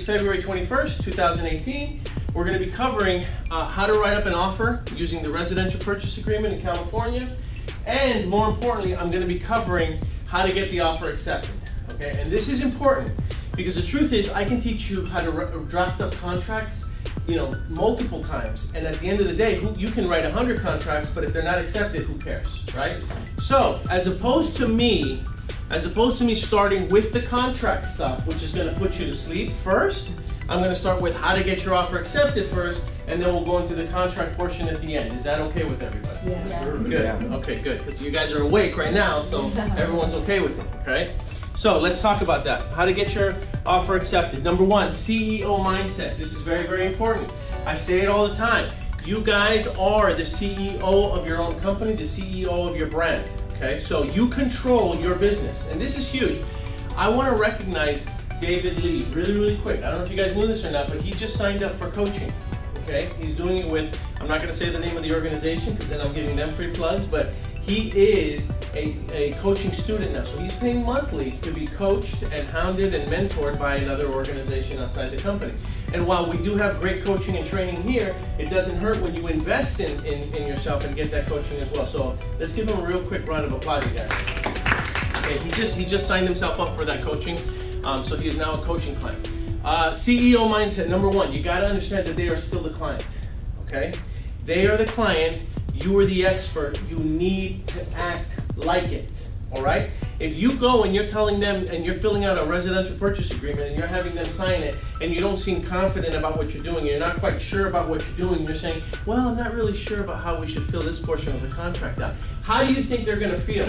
February 21st, 2018. We're going to be covering how to write up an offer using the residential purchase agreement in California. And more importantly, I'm going to be covering how to get the offer accepted. Okay, and this is important because the truth is I can teach you how to draft up contracts, multiple times. And at the end of the day, you can write 100 contracts, but if they're not accepted, who cares, right? So as opposed to me starting with the contract stuff, which is going to put you to sleep first, I'm going to start with how to get your offer accepted first, and then we'll go into the contract portion at the end. Is that okay with everybody? Yeah. Sure. Good. Yeah. Okay, good. Because you guys are awake right now, so everyone's okay with it, okay? So let's talk about that. How to get your offer accepted. Number one, CEO mindset. This is very, very important. I say it all the time. You guys are the CEO of your own company, the CEO of your brand. Okay, so you control your business, and this is huge. I want to recognize David Lee really quick. I don't know if you guys knew this or not, but he just signed up for coaching. Okay, he's doing it with, I'm not going to say the name of the organization because then I'm giving them free plugs, but he is a coaching student now. So he's paying monthly to be coached and hounded and mentored by another organization outside the company. And while we do have great coaching and training here, it doesn't hurt when you invest in yourself and get that coaching as well. So let's give him a real quick round of applause, you guys. Okay, he just signed himself up for that coaching, so he is now a coaching client. CEO mindset, number one, you got to understand that they are still the client. Okay, they are the client. You are the expert. You need to act like it. All right? If you go and you're telling them and you're filling out a residential purchase agreement and you're having them sign it and you don't seem confident about what you're doing, you're not quite sure about what you're doing, you're saying, well, I'm not really sure about how we should fill this portion of the contract out. How do you think they're going to feel?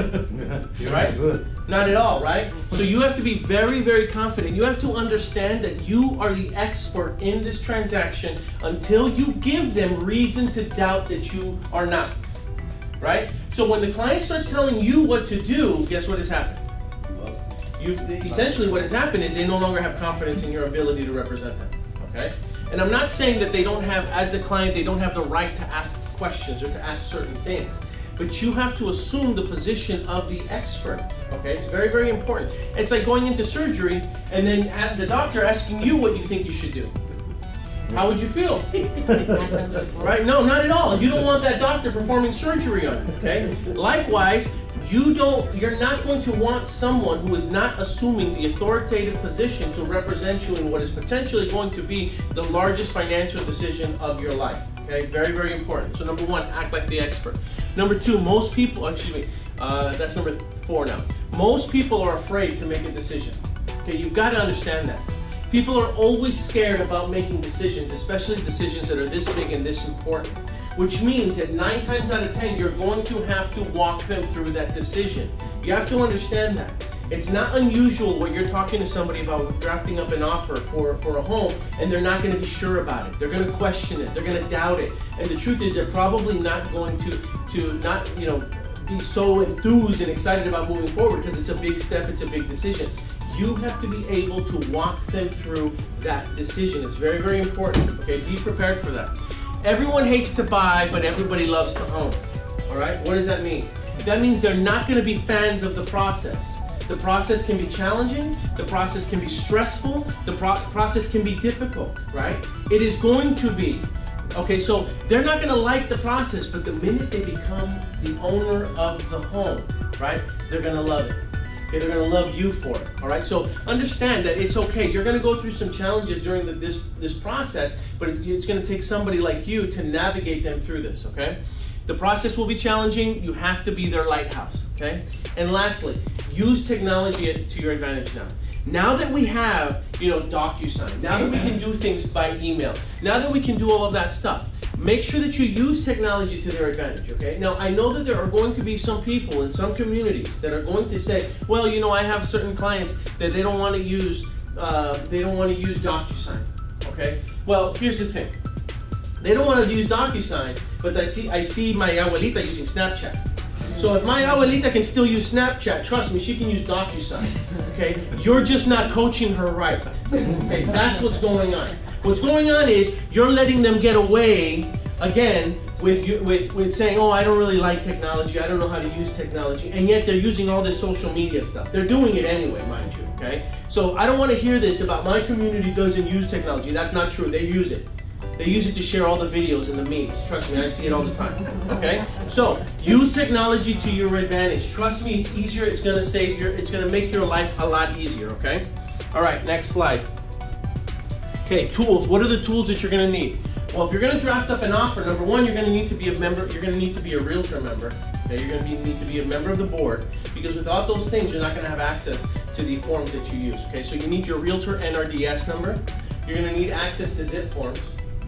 Right? Good. Not at all, right? So you have to be very, very confident. You have to understand that you are the expert in this transaction until you give them reason to doubt that you are not. Right? So when the client starts telling you what to do, guess what has happened? Essentially what has happened is they no longer have confidence in your ability to represent them. Okay? And I'm not saying that they don't have, as the client, they don't have the right to ask questions or to ask certain things. But you have to assume the position of the expert. Okay? It's very, very important. It's like going into surgery and then the doctor asking you what you think you should do. How would you feel? Right? No, not at all. You don't want that doctor performing surgery on you, okay? Likewise, you're not going to want someone who is not assuming the authoritative position to represent you in what is potentially going to be the largest financial decision of your life. Okay? Very, very important. So number one, act like the expert. Number two, most people, that's number 4 now. Most people are afraid to make a decision. Okay, you've got to understand that. People are always scared about making decisions, especially decisions that are this big and this important, which means that 9 times out of 10, you're going to have to walk them through that decision. You have to understand that. It's not unusual when you're talking to somebody about drafting up an offer for a home and they're not going to be sure about it. They're going to question it. They're going to doubt it. And the truth is they're probably not going to not, be so enthused and excited about moving forward because it's a big step, it's a big decision. You have to be able to walk them through that decision. It's very, very important. Okay, be prepared for that. Everyone hates to buy, but everybody loves to own. All right, what does that mean? That means they're not going to be fans of the process. The process can be challenging. The process can be stressful. The process can be difficult, right? It is going to be. Okay, so they're not going to like the process, but the minute they become the owner of the home, right, they're going to love it. Okay, they're going to love you for it. All right, so understand that it's okay. You're going to go through some challenges during this process, but it's going to take somebody like you to navigate them through this. Okay, the process will be challenging. You have to be their lighthouse. Okay, and lastly, use technology to your advantage now. Now that we have, DocuSign, now that we can do things by email, now that we can do all of that stuff, make sure that you use technology to their advantage, okay? Now, I know that there are going to be some people in some communities that are going to say, well, I have certain clients that they don't want to use DocuSign, okay? Well, here's the thing. They don't want to use DocuSign, but I see my abuelita using Snapchat. So if my abuelita can still use Snapchat, trust me, she can use DocuSign, okay? You're just not coaching her right, okay? That's what's going on. What's going on is you're letting them get away, again, with saying, oh, I don't really like technology, I don't know how to use technology, and yet they're using all this social media stuff. They're doing it anyway, mind you. okay? So I don't want to hear this about my community doesn't use technology. That's not true. They use it. They use it to share all the videos and the memes. Trust me, I see it all the time, okay? So use technology to your advantage. Trust me, it's easier. It's gonna it's gonna make your life a lot easier, okay? All right, next slide. Okay, tools. What are the tools that you're gonna need? Well, if you're gonna draft up an offer, number one, you're gonna need to be a member. You're gonna need to be a realtor member. Okay, you're gonna need to be a member of the board, because without those things, you're not gonna have access to the forms that you use. Okay, so you need your realtor NRDS number. You're gonna need access to zip forms.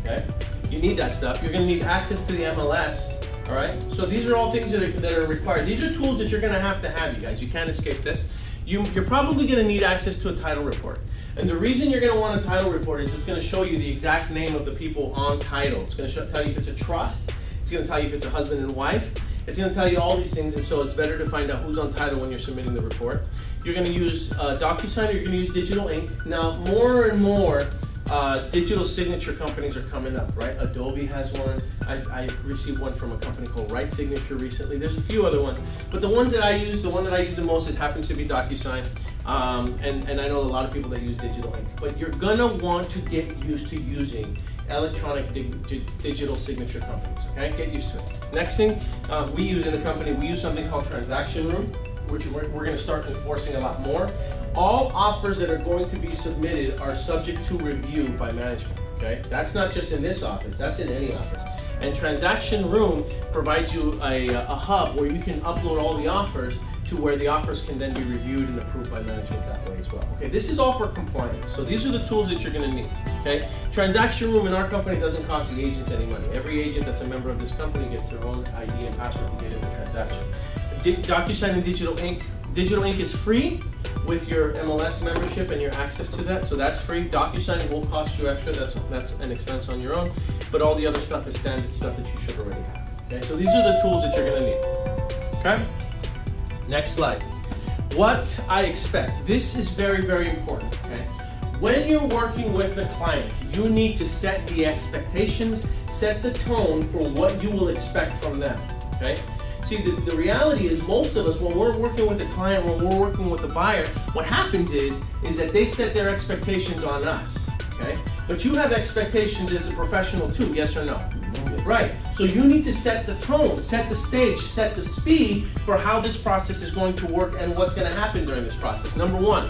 Okay, you need that stuff. You're gonna need access to the MLS. All right. So these are all things that are required. These are tools that you're gonna have to have, you guys. You can't escape this. You're probably gonna need access to a title report. And the reason you're going to want a title report is it's going to show you the exact name of the people on title. It's going to tell you if it's a trust. It's going to tell you if it's a husband and wife. It's going to tell you all these things, and so it's better to find out who's on title when you're submitting the report. You're going to use DocuSign, or you're going to use digital ink. Now, more and more digital signature companies are coming up, right? Adobe has one. I received one from a company called Right Signature recently. There's a few other ones, but the one that I use the most, it happens to be DocuSign. And I know a lot of people that use digital ink, but you're gonna want to get used to using electronic digital signature companies, okay? Get used to it. Next thing we use in the company, we use something called Transaction Room, which we're gonna start enforcing a lot more. All offers that are going to be submitted are subject to review by management, okay? That's not just in this office, that's in any office. And Transaction Room provides you a hub where you can upload all the offers to where the offers can then be reviewed and approved by management that way as well. Okay, this is all for compliance. So these are the tools that you're gonna need, okay? Transaction Room in our company doesn't cost the agents any money. Every agent that's a member of this company gets their own ID and password to get in the transaction. DocuSign and Digital Ink. Digital Ink is free with your MLS membership and your access to that, so that's free. DocuSign will cost you extra, that's an expense on your own, but all the other stuff is standard stuff that you should already have. Okay, so these are the tools that you're gonna need, okay? Next slide. What I expect. This is very, very important, okay? When you're working with the client, you need to set the expectations, set the tone for what you will expect from them, okay? See, the reality is most of us, when we're working with a client, when we're working with a buyer, what happens is that they set their expectations on us, okay? But you have expectations as a professional too, yes or no? Right, so you need to set the tone, set the stage, set the speed for how this process is going to work and what's going to happen during this process. Number one,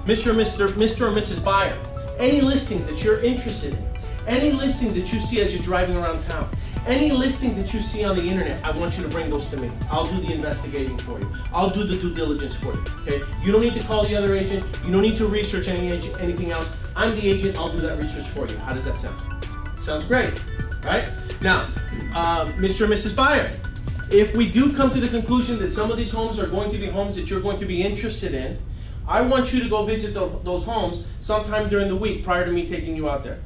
Mr. or Mrs. Buyer, any listings that you're interested in, any listings that you see as you're driving around town, any listings that you see on the internet, I want you to bring those to me. I'll do the investigating for you. I'll do the due diligence for you, okay? You don't need to call the other agent. You don't need to research anything else. I'm the agent, I'll do that research for you. How does that sound? Sounds great, right? Now, Mr. or Mrs. Buyer, if we do come to the conclusion that some of these homes are going to be homes that you're going to be interested in, I want you to go visit those homes sometime during the week prior to me taking you out there.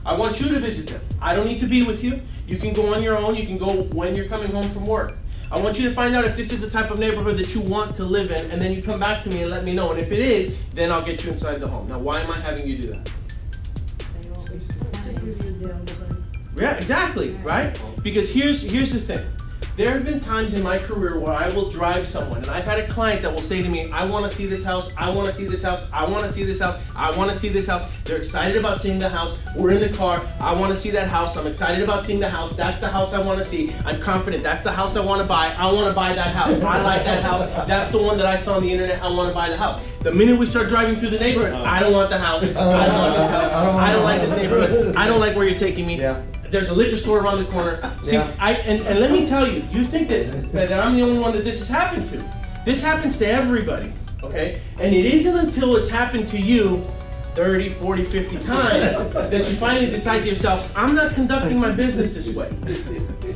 I want you to visit them. I don't need to be with you. You can go on your own. You can go when you're coming home from work. I want you to find out if this is the type of neighborhood that you want to live in, and then you come back to me and let me know. And if it is, then I'll get you inside the home. Now, why am I having you do that? Yeah, exactly, right? Because here's the thing. There have been times in my career where I will drive someone, and I've had a client that will say to me, I want to see this house, I want to see this house, I want to see this house, I want to see this house. They're excited about seeing the house. We're in the car. I want to see that house. I'm excited about seeing the house. That's the house I want to see. I'm confident. That's the house I want to buy. I want to buy that house. I like that house. That's the one that I saw on the internet. I want to buy the house. The minute we start driving through the neighborhood, I don't want the house. I don't want this house. I don't like this neighborhood. I don't like where you're taking me. Yeah. There's a liquor store around the corner. See, Yeah. And let me tell you, you think that I'm the only one that this has happened to. This happens to everybody, okay? And it isn't until it's happened to you 30, 40, 50 times that you finally decide to yourself, I'm not conducting my business this way,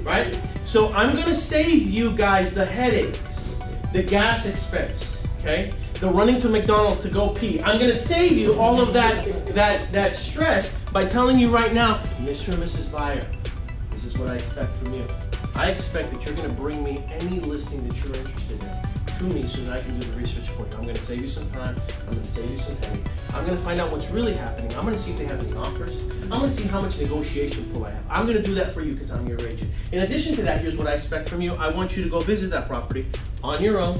right? So I'm gonna save you guys the headaches, the gas expense, okay? The running to McDonald's to go pee. I'm gonna save you all of that stress by telling you right now, Mr. and Mrs. Buyer, this is what I expect from you. I expect that you're gonna bring me any listing that you're interested in to me so that I can do the research for you. I'm gonna save you some time, I'm gonna save you some headache. I'm gonna find out what's really happening. I'm gonna see if they have any offers. I'm gonna see how much negotiation pull I have. I'm gonna do that for you because I'm your agent. In addition to that, here's what I expect from you. I want you to go visit that property on your own,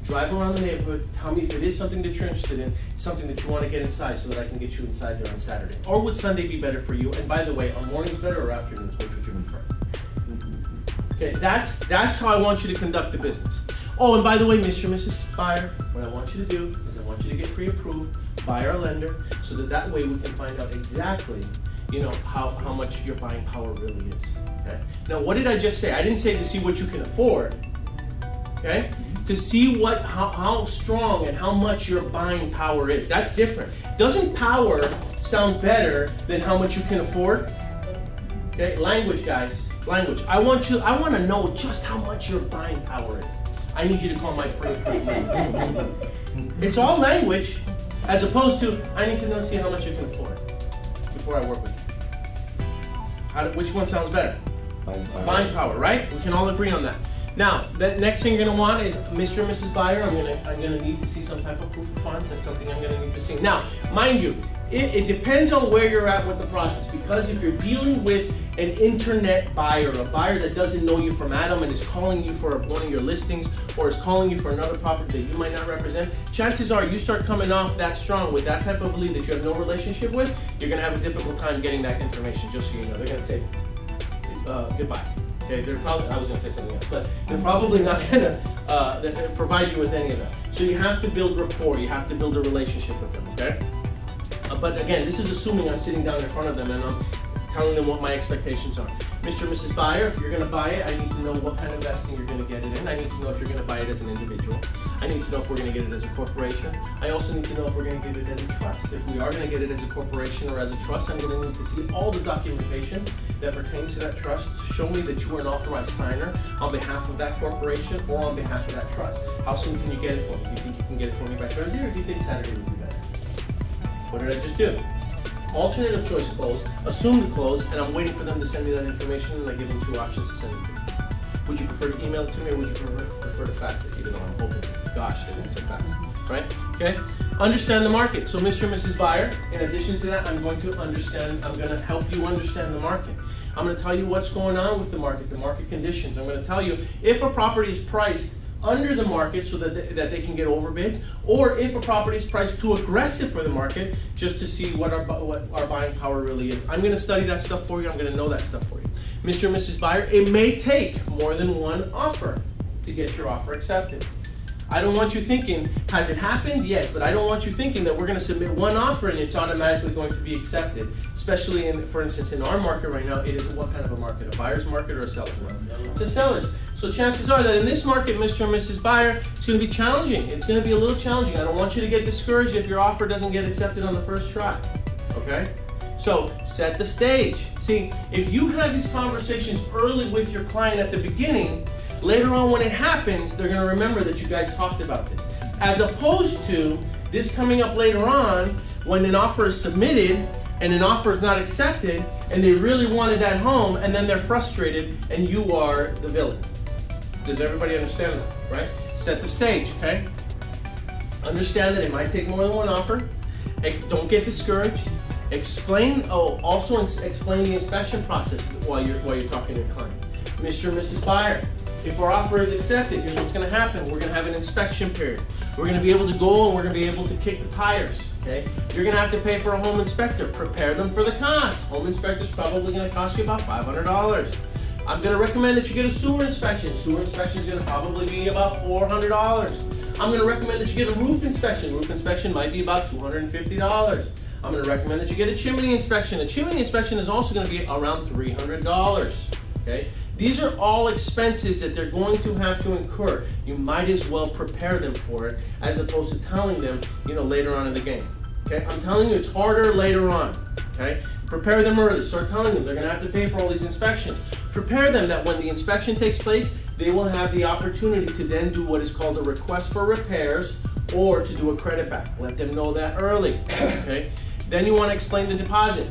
drive around the neighborhood, tell me if it is something that you're interested in, something that you want to get inside so that I can get you inside there on Saturday. Or would Sunday be better for you? And by the way, are mornings better or afternoons? Which would you prefer? Okay, that's how I want you to conduct the business. Oh, and by the way, Mr. and Mrs. Buyer, what I want you to do is I want you to get pre-approved by our lender so that way we can find out exactly, how much your buying power really is. Okay? Now, what did I just say? I didn't say to see what you can afford. Okay? To see how strong and how much your buying power is. That's different. Doesn't power sound better than how much you can afford? Okay? Language, guys. Language. I want to know just how much your buying power is. I need you to call my pre-approved. It's all language, as opposed to I need to see how much you can afford before I work with you. Which one sounds better? Buying power, right? We can all agree on that. Now, the next thing you're going to want is Mr. and Mrs. Buyer. I'm going to need to see some type of proof of funds. That's something I'm going to need to see. Now, mind you, it depends on where you're at with the process, because if you're dealing with an internet buyer, a buyer that doesn't know you from Adam and is calling you for one of your listings or is calling you for another property that you might not represent, chances are you start coming off that strong with that type of lead that you have no relationship with, you're going to have a difficult time getting that information, just so you know. They're going to say, goodbye. Okay, I was going to say something else, but they're probably not going to provide you with any of that. So you have to build rapport, you have to build a relationship with them, okay? But again, this is assuming I'm sitting down in front of them and I'm telling them what my expectations are. Mr. and Mrs. Buyer, if you're going to buy it, I need to know what kind of vesting you're going to get it in. I need to know if you're going to buy it as an individual. I need to know if we're going to get it as a corporation. I also need to know if we're going to get it as a trust. If we are going to get it as a corporation or as a trust, I'm going to need to see all the documentation that pertains to that trust to show me that you are an authorized signer on behalf of that corporation or on behalf of that trust. How soon can you get it for me? Do you think you can get it for me by Thursday, or do you think Saturday would be better? What did I just do? Alternative choice close, assume the close, and I'm waiting for them to send me that information, and I give them two options to send it to me. Would you prefer to email it to me, or would you prefer to fax it, even though I'm hoping, gosh, they didn't say fax, right? Okay? Understand the market. So Mr. and Mrs. Buyer, in addition to that, I'm going to help you understand the market. I'm going to tell you what's going on with the market conditions. I'm going to tell you if a property is priced under the market so that they can get overbids, or if a property is priced too aggressive for the market, just to see what our buying power really is. I'm going to study that stuff for you. I'm going to know that stuff for you. Mr. and Mrs. Buyer, it may take more than one offer to get your offer accepted. I don't want you thinking, has it happened? Yes, but I don't want you thinking that we're going to submit one offer and it's automatically going to be accepted. Especially for instance, in our market right now, it is what kind of a market? A buyer's market or a seller's market? It's a seller's. So chances are that in this market, Mr. and Mrs. Buyer, it's going to be challenging. It's going to be a little challenging. I don't want you to get discouraged if your offer doesn't get accepted on the first try. Okay? So set the stage. See, if you have these conversations early with your client at the beginning, later on when it happens, they're going to remember that you guys talked about this. As opposed to this coming up later on when an offer is submitted and an offer is not accepted and they really wanted that home and then they're frustrated and you are the villain. Does everybody understand that, right? Set the stage, okay? Understand that it might take more than one offer. Don't get discouraged. Also explain the inspection process while you're talking to your client. Mr. and Mrs. Buyer, if our offer is accepted, here's what's going to happen. We're going to have an inspection period. We're going to be able to go and we're going to be able to kick the tires. Okay? You're going to have to pay for a home inspector. Prepare them for the cost. Home inspector's probably going to cost you about $500. I'm going to recommend that you get a sewer inspection. Sewer inspection is going to probably be about $400. I'm going to recommend that you get a roof inspection. Roof inspection might be about $250. I'm going to recommend that you get a chimney inspection. A chimney inspection is also going to be around $300. Okay? These are all expenses that they're going to have to incur. You might as well prepare them for it as opposed to telling them, later on in the game. Okay? I'm telling you, it's harder later on. Okay? Prepare them early. Start telling them they're going to have to pay for all these inspections. Prepare them that when the inspection takes place, they will have the opportunity to then do what is called a request for repairs or to do a credit back. Let them know that early. Okay? Then you want to explain the deposit.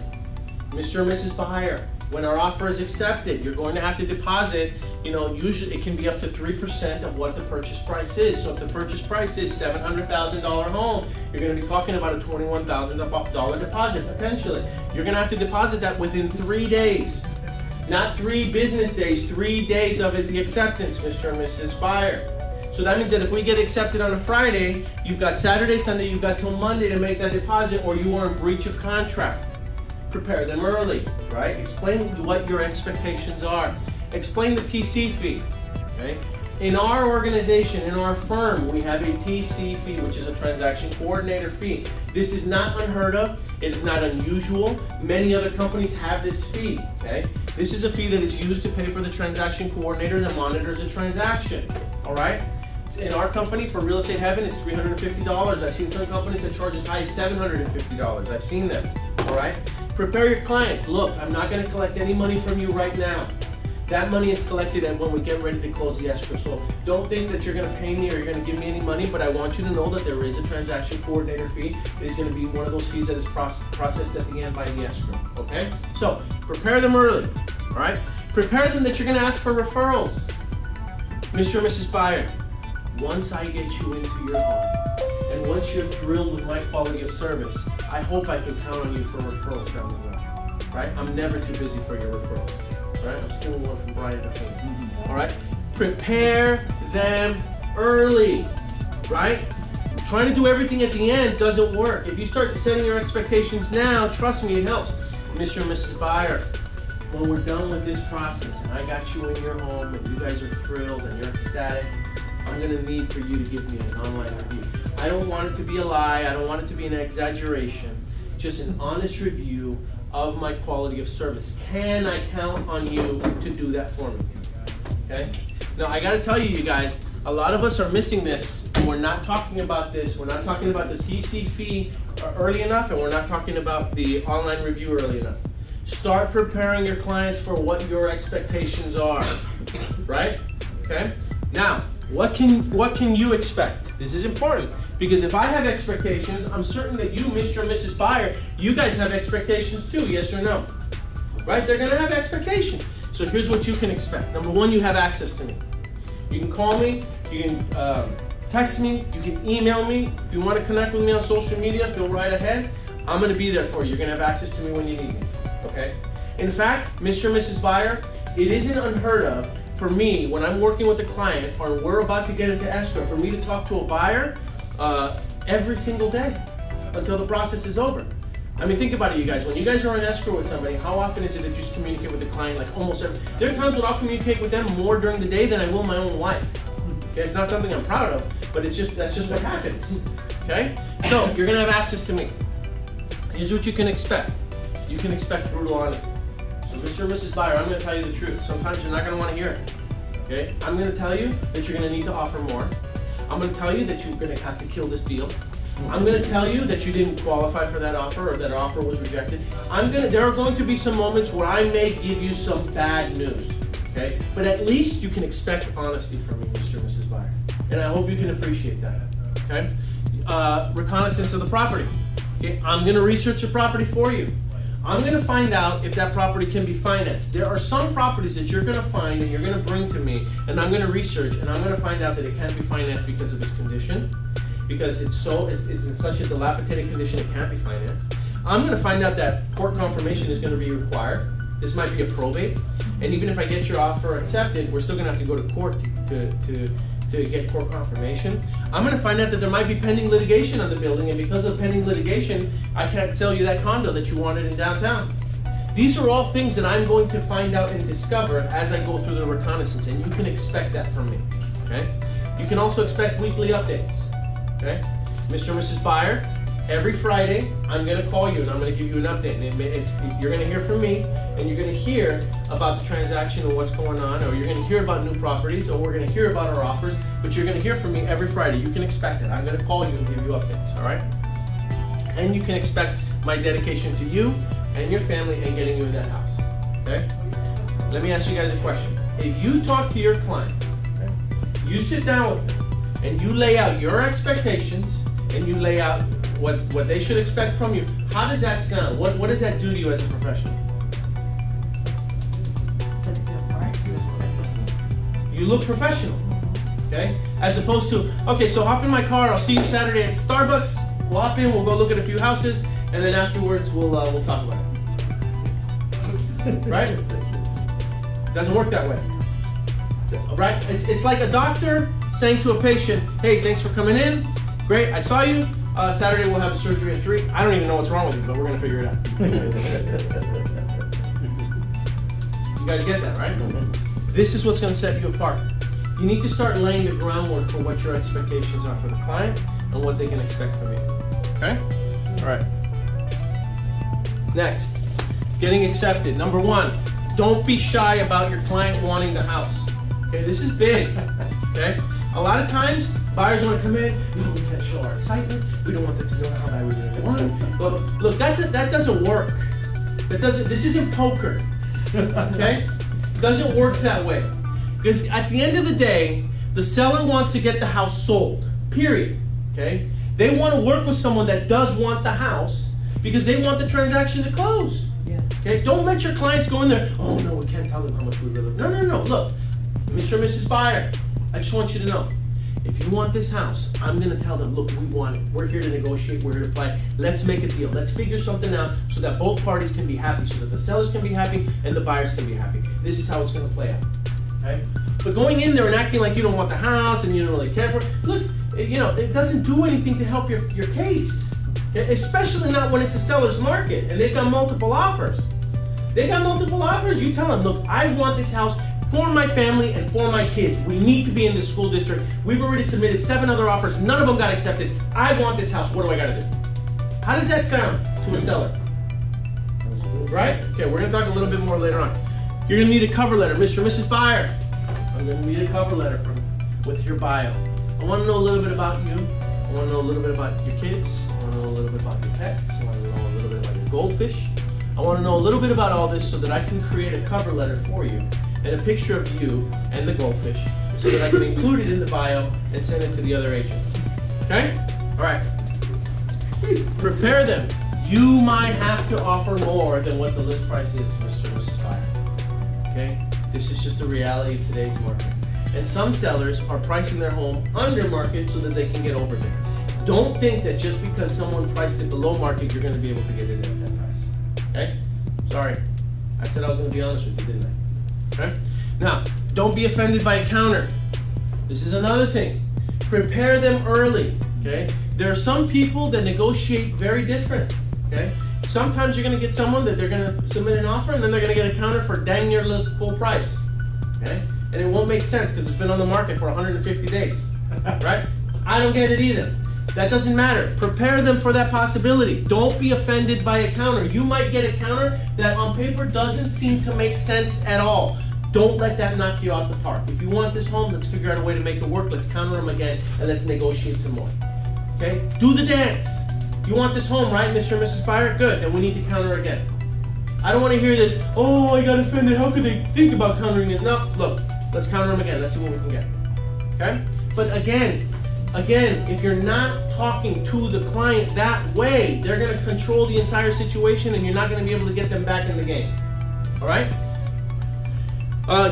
Mr. and Mrs. Buyer, when our offer is accepted, you're going to have to deposit, usually it can be up to 3% of what the purchase price is. So if the purchase price is $700,000 home, you're going to be talking about a $21,000 deposit, potentially. You're going to have to deposit that within 3 days. Not 3 business days, 3 days of the acceptance, Mr. and Mrs. Buyer. So that means that if we get accepted on a Friday, you've got Saturday, Sunday, you've got till Monday to make that deposit, or you are in breach of contract. Prepare them early, right? Explain what your expectations are. Explain the TC fee, okay? In our organization, in our firm, we have a TC fee, which is a transaction coordinator fee. This is not unheard of. It is not unusual. Many other companies have this fee, okay? This is a fee that is used to pay for the transaction coordinator that monitors a transaction, all right? In our company, for Real Estate Heaven, it's $350. I've seen some companies that charge as high as $750. I've seen them, all right? Prepare your client. Look, I'm not gonna collect any money from you right now. That money is collected when we get ready to close the escrow. So don't think that you're going to pay me or you're going to give me any money, but I want you to know that there is a transaction coordinator fee. It is going to be one of those fees that is processed at the end by the escrow, okay? So prepare them early, all right? Prepare them that you're going to ask for referrals. Mr. and Mrs. Buyer, once I get you into your home, and once you're thrilled with my quality of service, I hope I can count on you for referrals down the road, right? I'm never too busy for your referrals. Right? I'm stealing one from Brian. All right? Prepare them early, right? Trying to do everything at the end doesn't work. If you start setting your expectations now, trust me, it helps. Mr. and Mrs. Buyer, when we're done with this process and I got you in your home and you guys are thrilled and you're ecstatic, I'm going to need for you to give me an online review. I don't want it to be a lie. I don't want it to be an exaggeration. Just an honest review of my quality of service. Can I count on you to do that for me? Okay? Now I gotta tell you, you guys, a lot of us are missing this. We're not talking about this. We're not talking about the TC fee early enough, and we're not talking about the online review early enough. Start preparing your clients for what your expectations are, right? Okay? Now, what can you expect? This is important. Because if I have expectations, I'm certain that you, Mr. and Mrs. Buyer, you guys have expectations too, yes or no? Right? They're gonna have expectations. So here's what you can expect. Number one, you have access to me. You can call me, you can text me, you can email me. If you wanna connect with me on social media, feel right ahead. I'm gonna be there for you. You're gonna have access to me when you need me, okay? In fact, Mr. and Mrs. Buyer, it isn't unheard of for me, when I'm working with a client or we're about to get into escrow, for me to talk to a buyer every single day until the process is over. I mean, think about it, you guys. When you guys are on escrow with somebody, how often is it that you just communicate with the client? Like almost every. There are times when I'll communicate with them more during the day than I will my own wife. Okay, it's not something I'm proud of, but that's just what happens. Okay, so you're gonna have access to me. Here's what you can expect. You can expect brutal honesty. So, Mr. and Mrs. Buyer, I'm gonna tell you the truth. Sometimes you're not gonna want to hear it. Okay, I'm gonna tell you that you're gonna need to offer more. I'm going to tell you that you're going to have to kill this deal. I'm going to tell you that you didn't qualify for that offer or that offer was rejected. There are going to be some moments where I may give you some bad news, okay? But at least you can expect honesty from me, Mr. and Mrs. Buyer. And I hope you can appreciate that, okay? Reconnaissance of the property. Okay? I'm going to research the property for you. I'm going to find out if that property can be financed. There are some properties that you're going to find and you're going to bring to me, and I'm going to research, and I'm going to find out that it can't be financed because of its condition, because it's in such a dilapidated condition it can't be financed. I'm going to find out that court confirmation is going to be required. This might be a probate, and even if I get your offer accepted, we're still going to have to go to court to get court confirmation. I'm going to find out that there might be pending litigation on the building, and because of pending litigation, I can't sell you that condo that you wanted in downtown. These are all things that I'm going to find out and discover as I go through the reconnaissance, and you can expect that from me, okay? You can also expect weekly updates, okay? Mr. and Mrs. Buyer, every Friday, I'm going to call you and I'm going to give you an update. You're going to hear from me, and you're going to hear about the transaction and what's going on, or you're going to hear about new properties, or we're going to hear about our offers, but you're going to hear from me every Friday. You can expect it. I'm going to call you and give you updates, all right? And you can expect my dedication to you and your family and getting you in that house, okay? Let me ask you guys a question. If you talk to your client, okay, you sit down with them, and you lay out your expectations, and you lay out what they should expect from you, how does that sound? What does that do to you as a professional? You look professional, okay? As opposed to, okay, so hop in my car, I'll see you Saturday at Starbucks, we'll hop in, we'll go look at a few houses, and then afterwards we'll talk about it. Right? Doesn't work that way. right? It's like a doctor saying to a patient, hey, thanks for coming in. Great, I saw you. Saturday we'll have the surgery at 3. I don't even know what's wrong with you, but we're going to figure it out. You guys get that, right? This is what's going to set you apart. You need to start laying the groundwork for what your expectations are for the client and what they can expect from you. Okay? All right. Next, getting accepted. Number 1, don't be shy about your client wanting the house. Okay, this is big. Okay? A lot of times, buyers want to come in, we can't show our excitement, we don't want them to know how bad we really want. But look, that doesn't work. This isn't poker. Okay? It doesn't work that way. Because at the end of the day, the seller wants to get the house sold. Period. Okay? They want to work with someone that does want the house because they want the transaction to close. Yeah. Okay? Don't let your clients go in there, oh no, we can't tell them how much we really. No. Look, Mr. and Mrs. Buyer, I just want you to know, if you want this house, I'm going to tell them, look, we want it. We're here to negotiate. We're here to play. Let's make a deal. Let's figure something out so that both parties can be happy, so that the sellers can be happy and the buyers can be happy. This is how it's going to play out. Okay? But going in there and acting like you don't want the house and you don't really care for it, look, it doesn't do anything to help your case. Okay? Especially not when it's a seller's market and they've got multiple offers. They got multiple offers. You tell them, look, I want this house for my family and for my kids. We need to be in this school district. We've already submitted 7 other offers. None of them got accepted. I want this house. What do I got to do? How does that sound to a seller? Right? Okay, we're going to talk a little bit more later on. You're going to need a cover letter. Mr. and Mrs. Buyer, I'm going to need a cover letter with your bio. I want to know a little bit about you. I want to know a little bit about your kids. I want to know a little bit about your pets. I want to know a little bit about your goldfish. I want to know a little bit about all this so that I can create a cover letter for you and a picture of you and the goldfish so that I can include it in the bio and send it to the other agent. Okay? All right. Prepare them. You might have to offer more than what the list price is, Mr. and Mrs. Buyer. Okay? This is just the reality of today's market. And some sellers are pricing their home under market so that they can get over there. Don't think that just because someone priced it below market, you're going to be able to get it at that price. Okay? Sorry. I said I was going to be honest with you, didn't I? Okay? Now, don't be offended by a counter. This is another thing. Prepare them early. Okay? There are some people that negotiate very different. Okay? Sometimes you're going to get someone that they're going to submit an offer and then they're going to get a counter for dang near list full price. Okay? And it won't make sense because it's been on the market for 150 days. Right? I don't get it either. That doesn't matter. Prepare them for that possibility. Don't be offended by a counter. You might get a counter that on paper doesn't seem to make sense at all. Don't let that knock you out the park. If you want this home, let's figure out a way to make it work. Let's counter them again and let's negotiate some more. Okay? Do the dance. You want this home, right, Mr. and Mrs. Buyer? Good. Then we need to counter again. I don't want to hear this, oh, I got offended. How could they think about countering it? No, look, let's counter them again. Let's see what we can get. Okay? But again, if you're not talking to the client that way, they're going to control the entire situation and you're not going to be able to get them back in the game. All right?